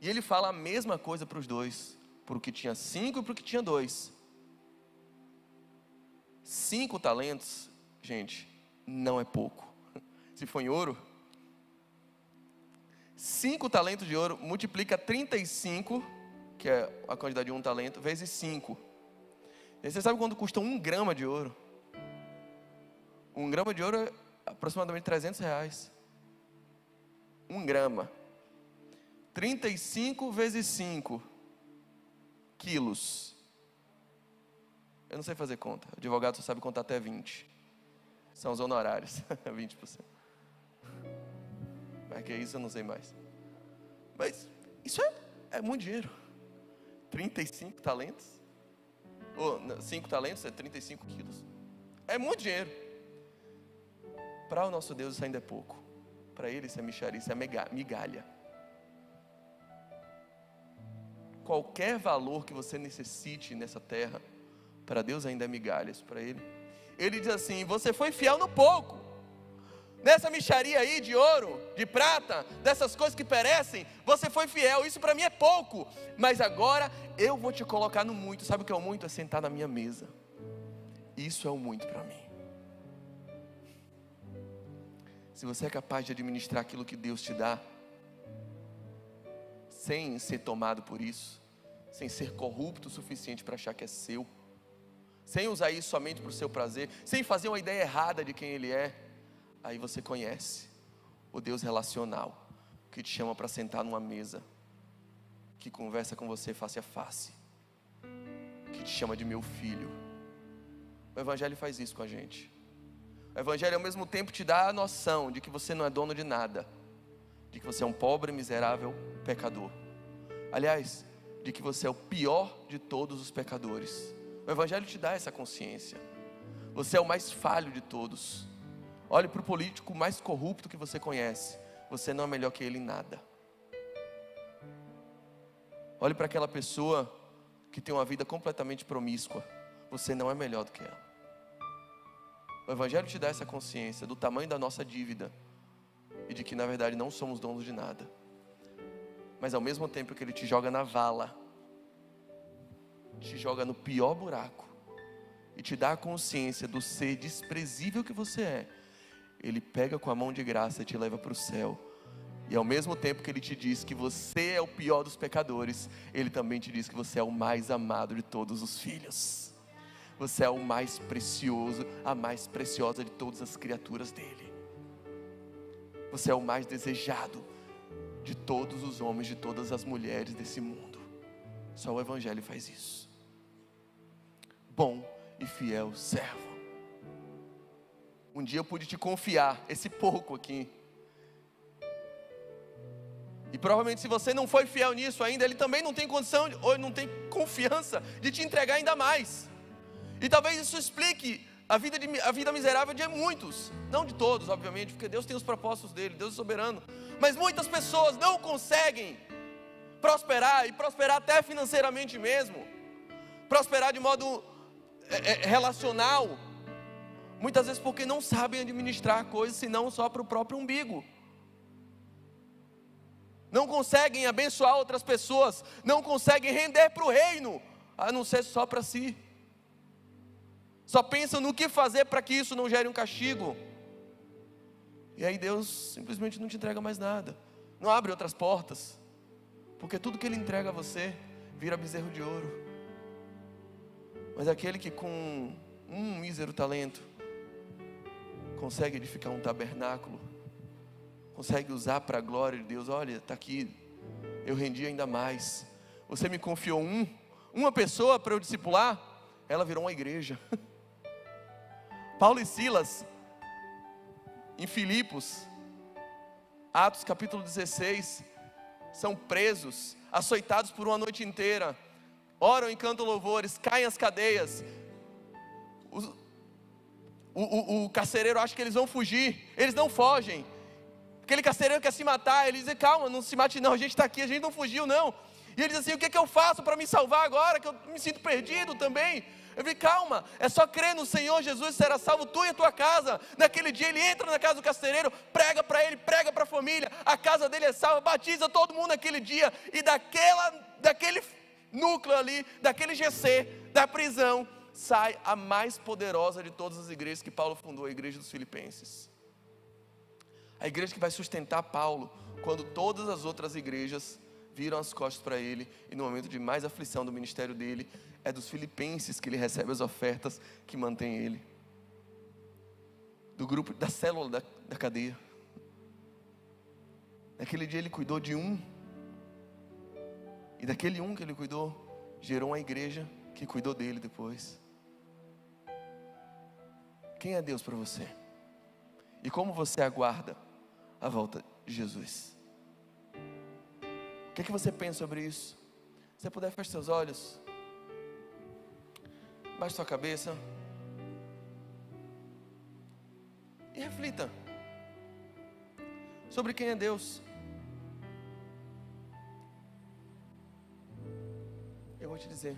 E ele fala a mesma coisa para os dois. Para o que tinha 5 e para o que tinha 2. 5 talentos, gente, não é pouco. Se for em ouro, 5 talentos de ouro multiplica 35, que é a quantidade de um talento, vezes 5. E você sabe quanto custa 1 grama de ouro? 1 grama de ouro é aproximadamente R$300. 1 grama. 35 vezes 5 quilos. Eu não sei fazer conta. O advogado só sabe contar até 20. São os honorários. 20%. Mas que é isso, eu não sei mais. Mas isso é muito dinheiro. 35 talentos. 5 talentos é 35 quilos. É muito dinheiro. Para o nosso Deus isso ainda é pouco. Para Ele isso é mixaria, isso é migalha. Qualquer valor que você necessite nessa terra, para Deus ainda é migalha. Isso para Ele. Ele diz assim: você foi fiel no pouco. Nessa mixaria aí de ouro, de prata, dessas coisas que perecem, você foi fiel. Isso para mim é pouco. Mas agora eu vou te colocar no muito. Sabe o que é o muito? É sentar na minha mesa. Isso é o muito para mim. Se você é capaz de administrar aquilo que Deus te dá, sem ser tomado por isso, sem ser corrupto o suficiente para achar que é seu, sem usar isso somente para o seu prazer, sem fazer uma ideia errada de quem Ele é, aí você conhece o Deus relacional, que te chama para sentar numa mesa, que conversa com você face a face, que te chama de meu filho. O Evangelho faz isso com a gente. O Evangelho ao mesmo tempo te dá a noção de que você não é dono de nada, de que você é um pobre, miserável pecador. Aliás, de que você é o pior de todos os pecadores. O Evangelho te dá essa consciência. Você é o mais falho de todos. Olhe para o político mais corrupto que você conhece. Você não é melhor que ele em nada. Olhe para aquela pessoa que tem uma vida completamente promíscua. Você não é melhor do que ela. O Evangelho te dá essa consciência do tamanho da nossa dívida, e de que na verdade não somos donos de nada. Mas ao mesmo tempo que Ele te joga na vala, te joga no pior buraco e te dá a consciência do ser desprezível que você é, Ele pega com a mão de graça e te leva para o céu. E ao mesmo tempo que Ele te diz que você é o pior dos pecadores, Ele também te diz que você é o mais amado de todos os filhos. Você é o mais precioso, a mais preciosa de todas as criaturas dEle. Você é o mais desejado de todos os homens, de todas as mulheres desse mundo. Só o Evangelho faz isso. Bom e fiel servo. Um dia eu pude te confiar esse pouco aqui. E provavelmente se você não foi fiel nisso ainda, Ele também não tem condição, ou não tem confiança de te entregar ainda mais. E talvez isso explique a vida miserável de muitos. Não de todos, obviamente, porque Deus tem os propósitos dEle, Deus é soberano. Mas muitas pessoas não conseguem prosperar, e prosperar até financeiramente mesmo. Prosperar de modo relacional. Muitas vezes porque não sabem administrar coisas, senão só para o próprio umbigo. Não conseguem abençoar outras pessoas, não conseguem render para o reino, a não ser só para si. Só pensam no que fazer para que isso não gere um castigo. E aí Deus simplesmente não te entrega mais nada, não abre outras portas, porque tudo que Ele entrega a você vira bezerro de ouro. Mas aquele que com um mísero talento consegue edificar um tabernáculo, consegue usar para a glória de Deus. Olha, está aqui, eu rendi ainda mais. Você me confiou uma pessoa para eu discipular, ela virou uma igreja. Paulo e Silas, em Filipos, Atos capítulo 16, são presos, açoitados por uma noite inteira, oram e cantam louvores, caem as cadeias. O carcereiro acha que eles vão fugir, eles não fogem. Aquele carcereiro quer se matar, ele diz: calma, não se mate não, a gente está aqui, a gente não fugiu não. E ele diz assim: o que é que eu faço para me salvar agora, que eu me sinto perdido também? Eu falei: calma, é só crer no Senhor Jesus, será salvo tu e a tua casa. Naquele dia ele entra na casa do carcereiro, prega para ele, prega para a família, a casa dele é salva, batiza todo mundo naquele dia. E daquele núcleo ali, daquele GC, da prisão, sai a mais poderosa de todas as igrejas que Paulo fundou, a igreja dos Filipenses. A igreja que vai sustentar Paulo, quando todas as outras igrejas viram as costas para ele, e no momento de mais aflição do ministério dele, é dos Filipenses que ele recebe as ofertas que mantém ele. Do grupo, da célula da cadeia. Naquele dia ele cuidou de um, e daquele um que ele cuidou, gerou uma igreja que cuidou dele depois. Quem é Deus para você? E como você aguarda a volta de Jesus? O que é que você pensa sobre isso? Se você puder, feche seus olhos, baixe sua cabeça e reflita sobre quem é Deus. Eu vou te dizer,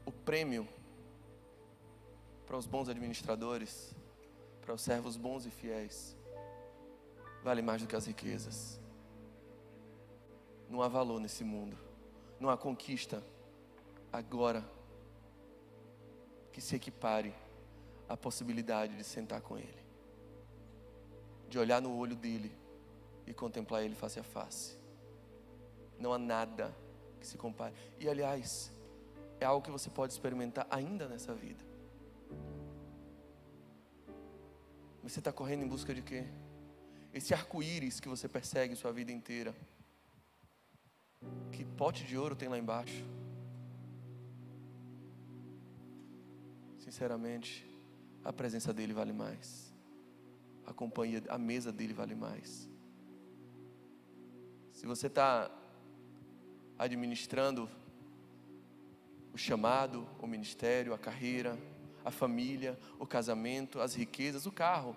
o prêmio para os bons administradores, para os servos bons e fiéis, vale mais do que as riquezas. Não há valor nesse mundo, não há conquista agora que se equipare à possibilidade de sentar com Ele, de olhar no olho dEle e contemplar Ele face a face. Não há nada que se compare. E aliás, é algo que você pode experimentar ainda nessa vida. Mas você está correndo em busca de quê? Esse arco-íris que você persegue sua vida inteira, que pote de ouro tem lá embaixo? Sinceramente, a presença dele vale mais, a companhia, a mesa dele vale mais. Se você está administrando o chamado, o ministério, a carreira, a família, o casamento, as riquezas, o carro,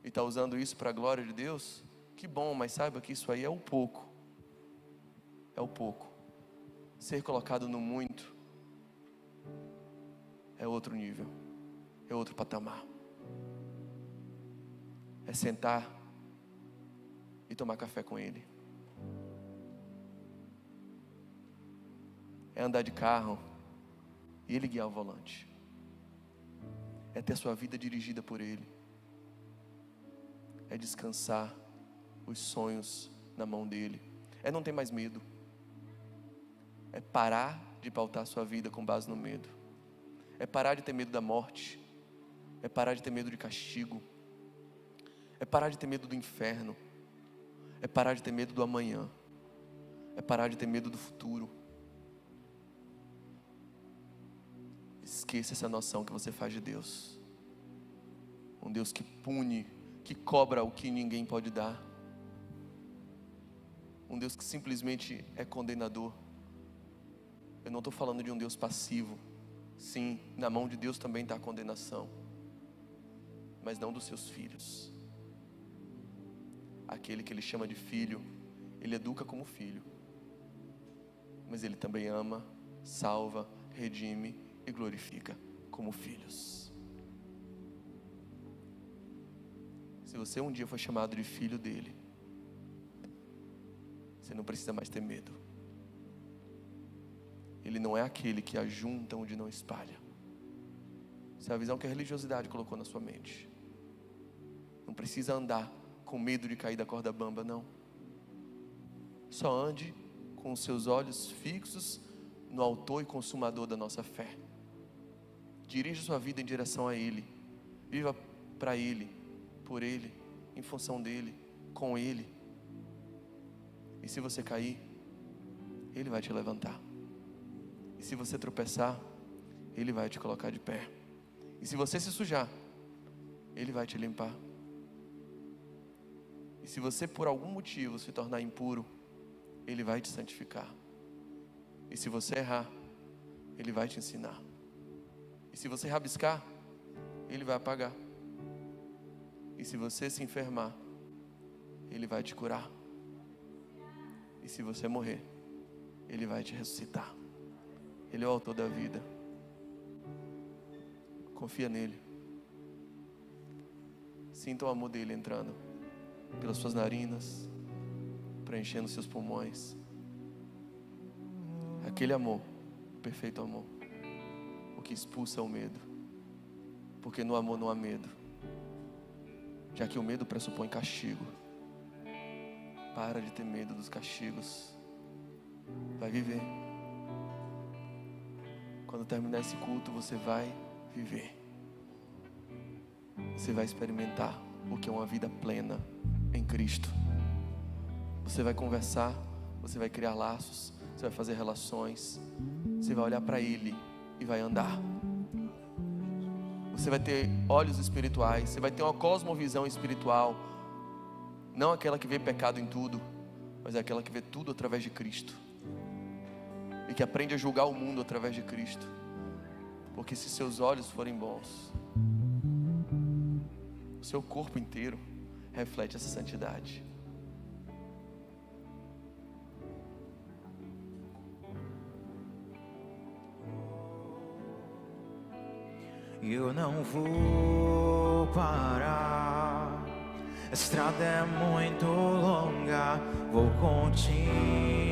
e está usando isso para a glória de Deus, que bom, mas saiba que isso aí é o pouco. É o pouco. Ser colocado no muito é outro nível, é outro patamar. É sentar e tomar café com Ele. É andar de carro e Ele guiar o volante. É ter a sua vida dirigida por Ele. É descansar os sonhos na mão dEle. É não ter mais medo. É parar de pautar a sua vida com base no medo. É parar de ter medo da morte. É parar de ter medo de castigo. É parar de ter medo do inferno. É parar de ter medo do amanhã. É parar de ter medo do futuro. Esqueça essa noção que você faz de Deus. Um Deus que pune, que cobra o que ninguém pode dar. Um Deus que simplesmente é condenador. Eu não estou falando de um Deus passivo. Sim, na mão de Deus também está a condenação, mas não dos seus filhos. Aquele que Ele chama de filho, Ele educa como filho, mas Ele também ama, salva, redime e glorifica como filhos. Se você um dia for chamado de filho dEle, você não precisa mais ter medo. Ele não é aquele que ajunta onde não espalha. Essa é a visão que a religiosidade colocou na sua mente. Não precisa andar com medo de cair da corda bamba, não. Só ande com os seus olhos fixos no autor e consumador da nossa fé. Dirija sua vida em direção a Ele. Viva para Ele, por Ele, em função dEle, com Ele. E se você cair, Ele vai te levantar. E se você tropeçar, Ele vai te colocar de pé. E se você se sujar, Ele vai te limpar. E se você por algum motivo se tornar impuro, Ele vai te santificar. E se você errar, Ele vai te ensinar. E se você rabiscar, Ele vai apagar. E se você se enfermar, Ele vai te curar. E se você morrer, Ele vai te ressuscitar. Ele é o autor da vida. Confia nele. Sinta o amor dele entrando pelas suas narinas, preenchendo seus pulmões. Aquele amor, o perfeito amor, o que expulsa o medo. Porque no amor não há medo, já que o medo pressupõe castigo. Para de ter medo dos castigos. Vai viver. Quando terminar esse culto, você vai viver. Você vai experimentar o que é uma vida plena em Cristo. Você vai conversar, você vai criar laços, você vai fazer relações, você vai olhar para Ele e vai andar. Você vai ter olhos espirituais, você vai ter uma cosmovisão espiritual, não aquela que vê pecado em tudo, mas é aquela que vê tudo através de Cristo. E que aprende a julgar o mundo através de Cristo. Porque se seus olhos forem bons, o seu corpo inteiro reflete essa santidade. Eu não vou parar, a estrada é muito longa, vou continuar.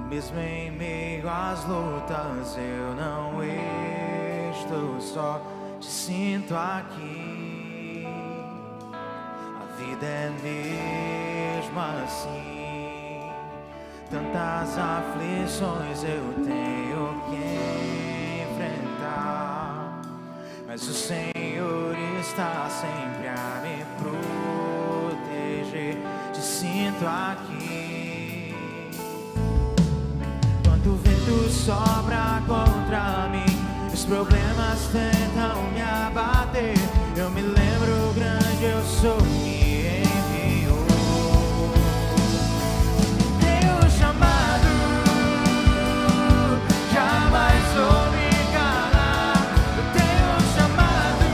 Mesmo em meio às lutas, eu não estou só, te sinto aqui. A vida é mesmo assim, tantas aflições eu tenho que enfrentar, mas o Senhor está sempre a me proteger. Te sinto aqui. Quando o vento sopra contra mim, os problemas tentam me abater, eu me lembro grande eu sou me enviou. Tenho chamado, jamais vou me calar. Eu tenho chamado,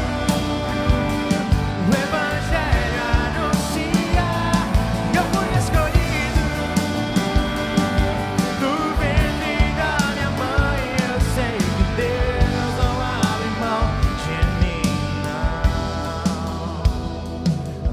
o Evangelho anunciar. Eu fui escolhido do ventre da minha mãe. Eu sei que Deus não abre mão de mim, não. A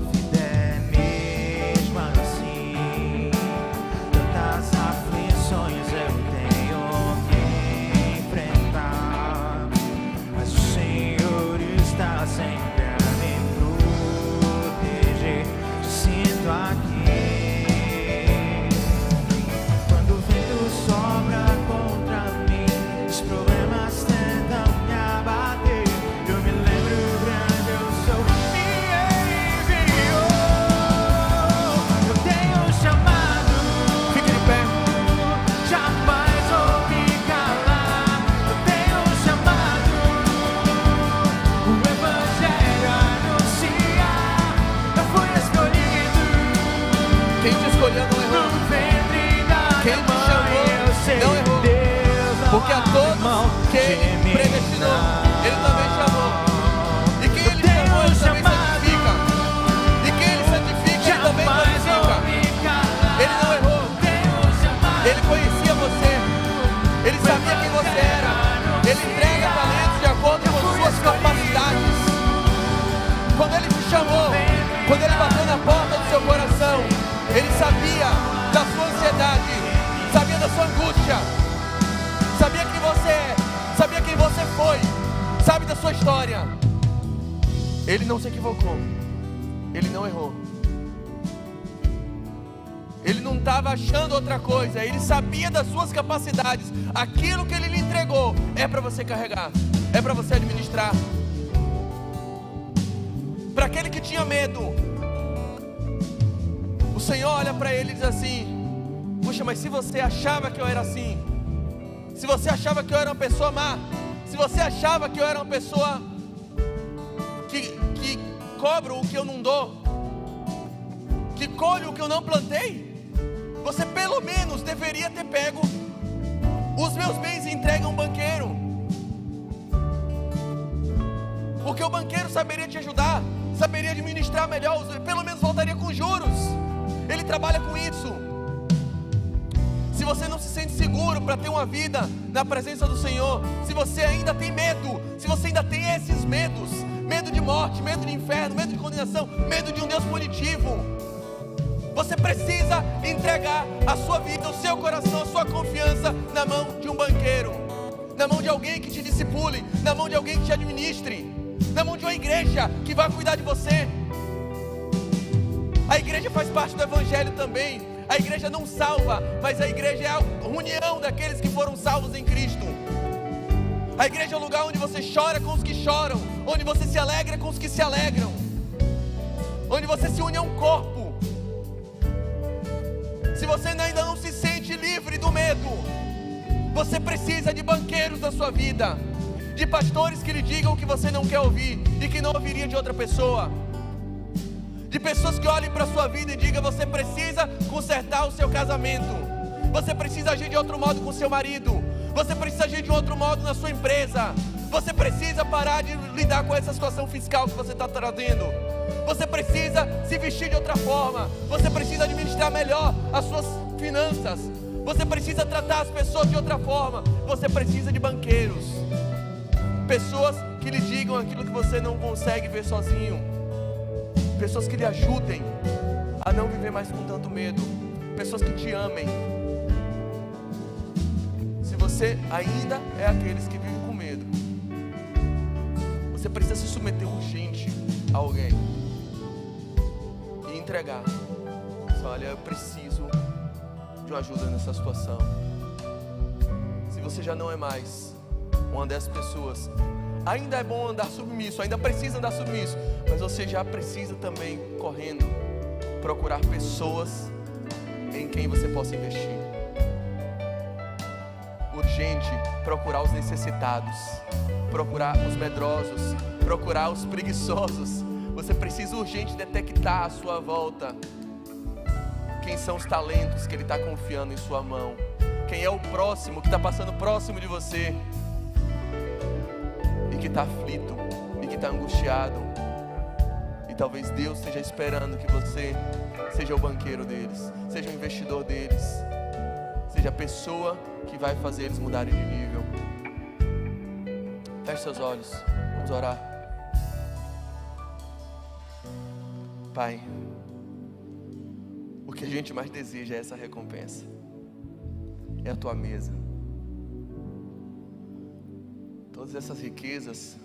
sabia da sua ansiedade, sabia da sua angústia, sabia quem você é, sabia quem você foi, sabe da sua história. Ele não se equivocou, ele não errou, ele não estava achando outra coisa, ele sabia das suas capacidades. Aquilo que ele lhe entregou é para você carregar, é para você administrar. Para aquele que tinha medo, o Senhor olha para ele e diz assim: puxa, mas se você achava que eu era assim, se você achava que eu era uma pessoa má, se você achava que eu era uma pessoa que cobro o que eu não dou, que colho o que eu não plantei, você pelo menos deveria ter pego os meus bens e entregue a um banqueiro, porque o banqueiro saberia te ajudar, saberia administrar melhor, pelo menos voltaria com juros. Ele trabalha com isso. Se você não se sente seguro para ter uma vida na presença do Senhor, se você ainda tem medo, se você ainda tem esses medos, medo de morte, medo de inferno, medo de condenação, medo de um Deus punitivo, você precisa entregar a sua vida, o seu coração, a sua confiança na mão de um banqueiro, na mão de alguém que te discipule, na mão de alguém que te administre, na mão de uma igreja que vai cuidar de você. A igreja faz parte do evangelho também. A igreja não salva, mas a igreja é a união daqueles que foram salvos em Cristo. A igreja é o lugar onde você chora com os que choram, onde você se alegra com os que se alegram, onde você se une a um corpo. Se você ainda não se sente livre do medo, você precisa de banqueiros na sua vida, de pastores que lhe digam o que você não quer ouvir e que não ouviria de outra pessoa, de pessoas que olhem para a sua vida e digam: você precisa consertar o seu casamento, você precisa agir de outro modo com o seu marido, você precisa agir de outro modo na sua empresa, você precisa parar de lidar com essa situação fiscal que você está trazendo, você precisa se vestir de outra forma, você precisa administrar melhor as suas finanças, você precisa tratar as pessoas de outra forma, você precisa de banqueiros, pessoas que lhe digam aquilo que você não consegue ver sozinho, pessoas que lhe ajudem a não viver mais com tanto medo, pessoas que te amem. Se você ainda é aqueles que vivem com medo, você precisa se submeter urgente a alguém e entregar. Olha, eu preciso de uma ajuda nessa situação. Se você já não é mais uma dessas pessoas, ainda é bom andar submisso, ainda precisa andar submisso, mas você já precisa também, correndo, procurar pessoas em quem você possa investir. Urgente, procurar os necessitados, procurar os medrosos, procurar os preguiçosos. Você precisa urgente detectar à sua volta quem são os talentos que Ele está confiando em sua mão, quem é o próximo que está passando próximo de você e que está aflito e que está angustiado, e talvez Deus esteja esperando que você seja o banqueiro deles, seja o investidor deles, seja a pessoa que vai fazer eles mudarem de nível. Feche seus olhos, vamos orar. Pai, o que a gente mais deseja é essa recompensa, é a Tua mesa. Todas essas riquezas,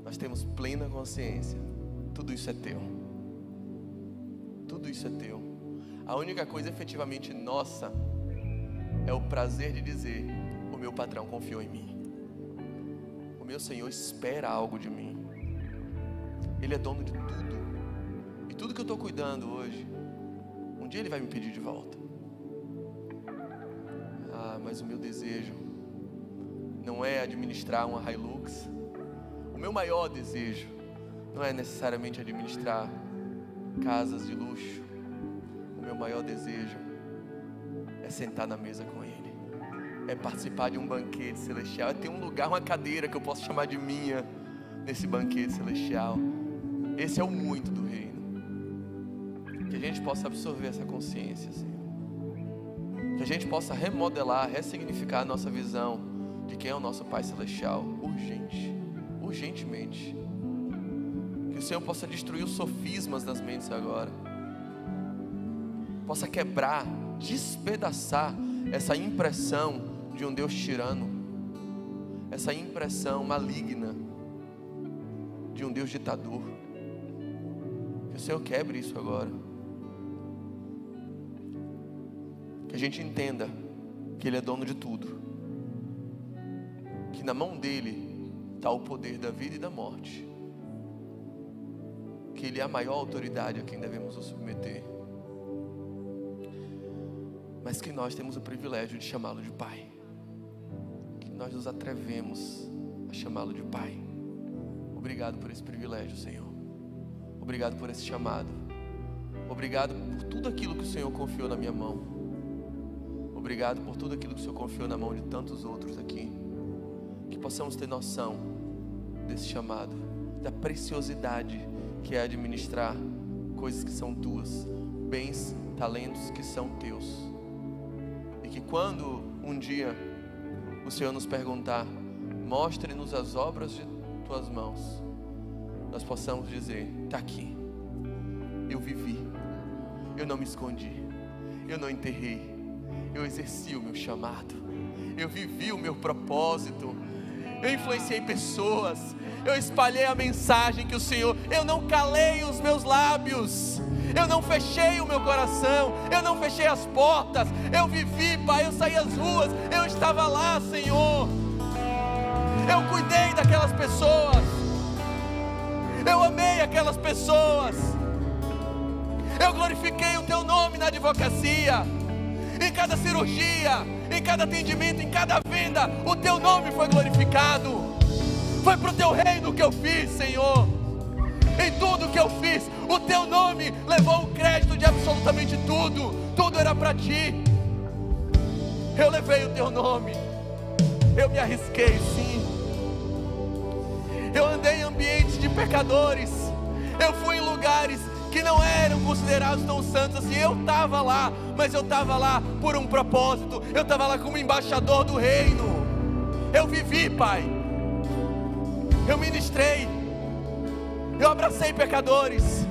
nós temos plena consciência, tudo isso é Teu, tudo isso é Teu. A única coisa efetivamente nossa é o prazer de dizer: o meu patrão confiou em mim, o meu Senhor espera algo de mim, Ele é dono de tudo, e tudo que eu estou cuidando hoje, um dia Ele vai me pedir de volta. Mas o meu desejo não é administrar uma Hilux. O meu maior desejo não é necessariamente administrar casas de luxo. O meu maior desejo é sentar na mesa com Ele, é participar de um banquete celestial, é ter um lugar, uma cadeira que eu posso chamar de minha nesse banquete celestial. Esse é o muito do reino. Que a gente possa absorver essa consciência, Senhor. Que a gente possa remodelar, ressignificar a nossa visão de quem é o nosso Pai Celestial, urgentemente. Que o Senhor possa destruir os sofismas das mentes agora. possa quebrar, despedaçar essa impressão de um Deus tirano, essa impressão maligna de um Deus ditador. Que o Senhor quebre isso agora. Que a gente entenda que Ele é dono de tudo, que na mão dEle está o poder da vida e da morte, que Ele é a maior autoridade a quem devemos nos submeter, mas que nós temos o privilégio de chamá-lo de Pai, que nós nos atrevemos a chamá-lo de Pai. Obrigado por esse privilégio, Senhor. Obrigado por esse chamado. Obrigado por tudo aquilo que o Senhor confiou na minha mão. Obrigado por tudo aquilo que o Senhor confiou na mão de tantos outros aqui. Que possamos ter noção desse chamado, da preciosidade que é administrar coisas que são tuas, bens, talentos que são teus. E que quando um dia o Senhor nos perguntar, mostre-nos as obras de tuas mãos, nós possamos dizer, está aqui, eu vivi, eu não me escondi, eu não enterrei, eu exerci o meu chamado, eu vivi o meu propósito, eu influenciei pessoas, eu espalhei a mensagem que o Senhor, eu não calei os meus lábios, eu não fechei o meu coração, eu não fechei as portas, eu vivi, Pai, eu saí às ruas, eu estava lá, Senhor, eu cuidei daquelas pessoas, eu amei aquelas pessoas, eu glorifiquei o Teu nome na advocacia, em cada cirurgia, em cada atendimento, em cada venda, o Teu nome foi glorificado. Foi para o Teu reino que eu fiz, Senhor. Em tudo que eu fiz, o Teu nome levou o crédito de absolutamente tudo. Tudo era para Ti. Eu levei o Teu nome. Eu me arrisquei, sim. Eu andei em ambientes de pecadores. Eu fui em lugares que não eram considerados tão santos assim. Eu estava lá, mas eu estava lá por um propósito. Eu estava lá como embaixador do reino. Eu vivi, Pai. Eu ministrei. Eu abracei pecadores.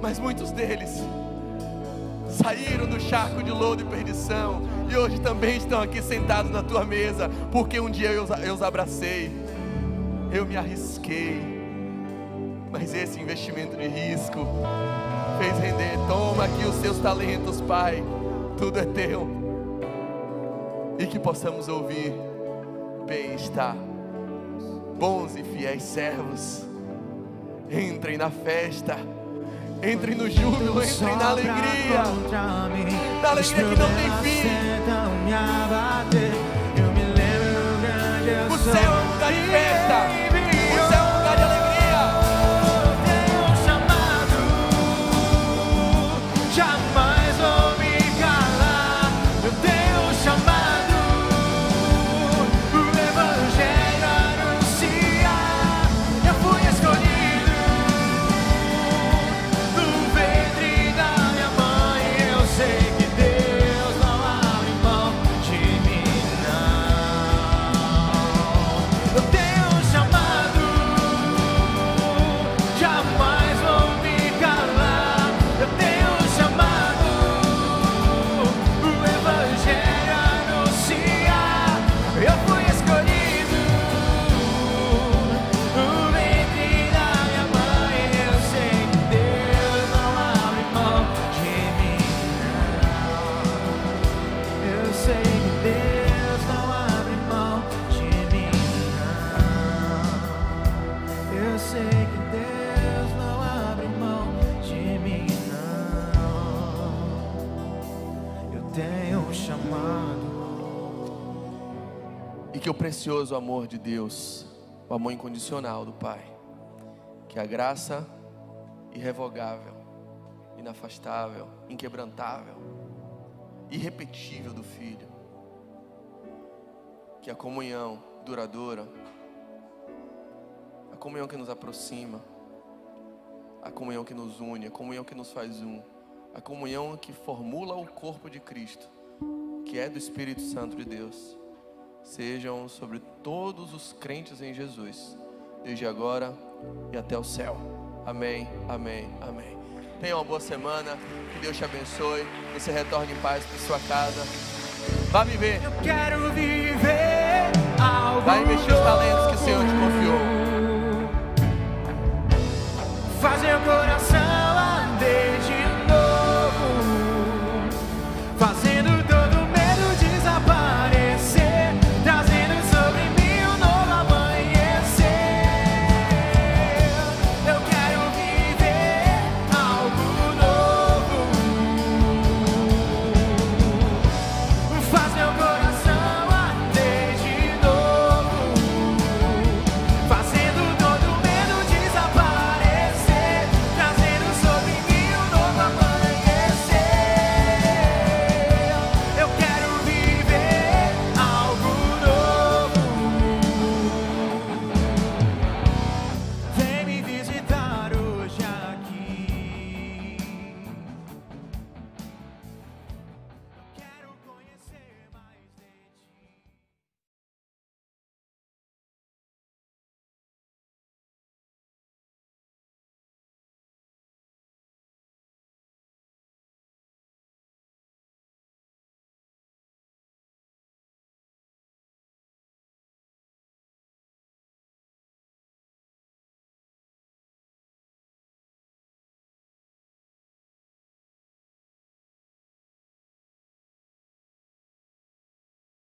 Mas muitos deles saíram do charco de lodo e perdição, e hoje também estão aqui sentados na Tua mesa, porque um dia eu os abracei. Eu me arrisquei, mas esse investimento de risco fez render. Toma aqui os Seus talentos, Pai, tudo é Teu. E que possamos ouvir: bem está, bons e fiéis servos, entrem na festa, entrem no júbilo, entrem na alegria, na alegria que não tem fim. O céu é um lugar de festa, o céu é um lugar de alegria. Teu chamado, jamais vou me calar. Teu chamado, o Evangelho anunciar. Eu fui escolhido no ventre da minha mãe. Eu sei que Deus não abre mão de mim, não. Teu chamado, jamais vou me calar. Teu chamado, o Evangelho anunciar. Eu fui escolhido no ventre da minha mãe. Eu sei que Deus não abre mão de mim, não. Eu sei que Deus não abre mão de mim, não. Eu sei que Deus não abre mão de mim, não. Eu tenho um chamado. E que o precioso amor de Deus, o amor incondicional do Pai, que a graça irrevogável, inafastável, inquebrantável, irrepetível do Filho, que a comunhão duradoura, a comunhão que nos aproxima, a comunhão que nos une, a comunhão que nos faz um, a comunhão que formula o corpo de Cristo, que é do Espírito Santo de Deus, sejam sobre todos os crentes em Jesus, desde agora e até o céu. Amém, amém, amém. Tenha uma boa semana, que Deus te abençoe, que você retorne em paz para sua casa. Vá viver. Eu quero viver algo Vai investir os talentos.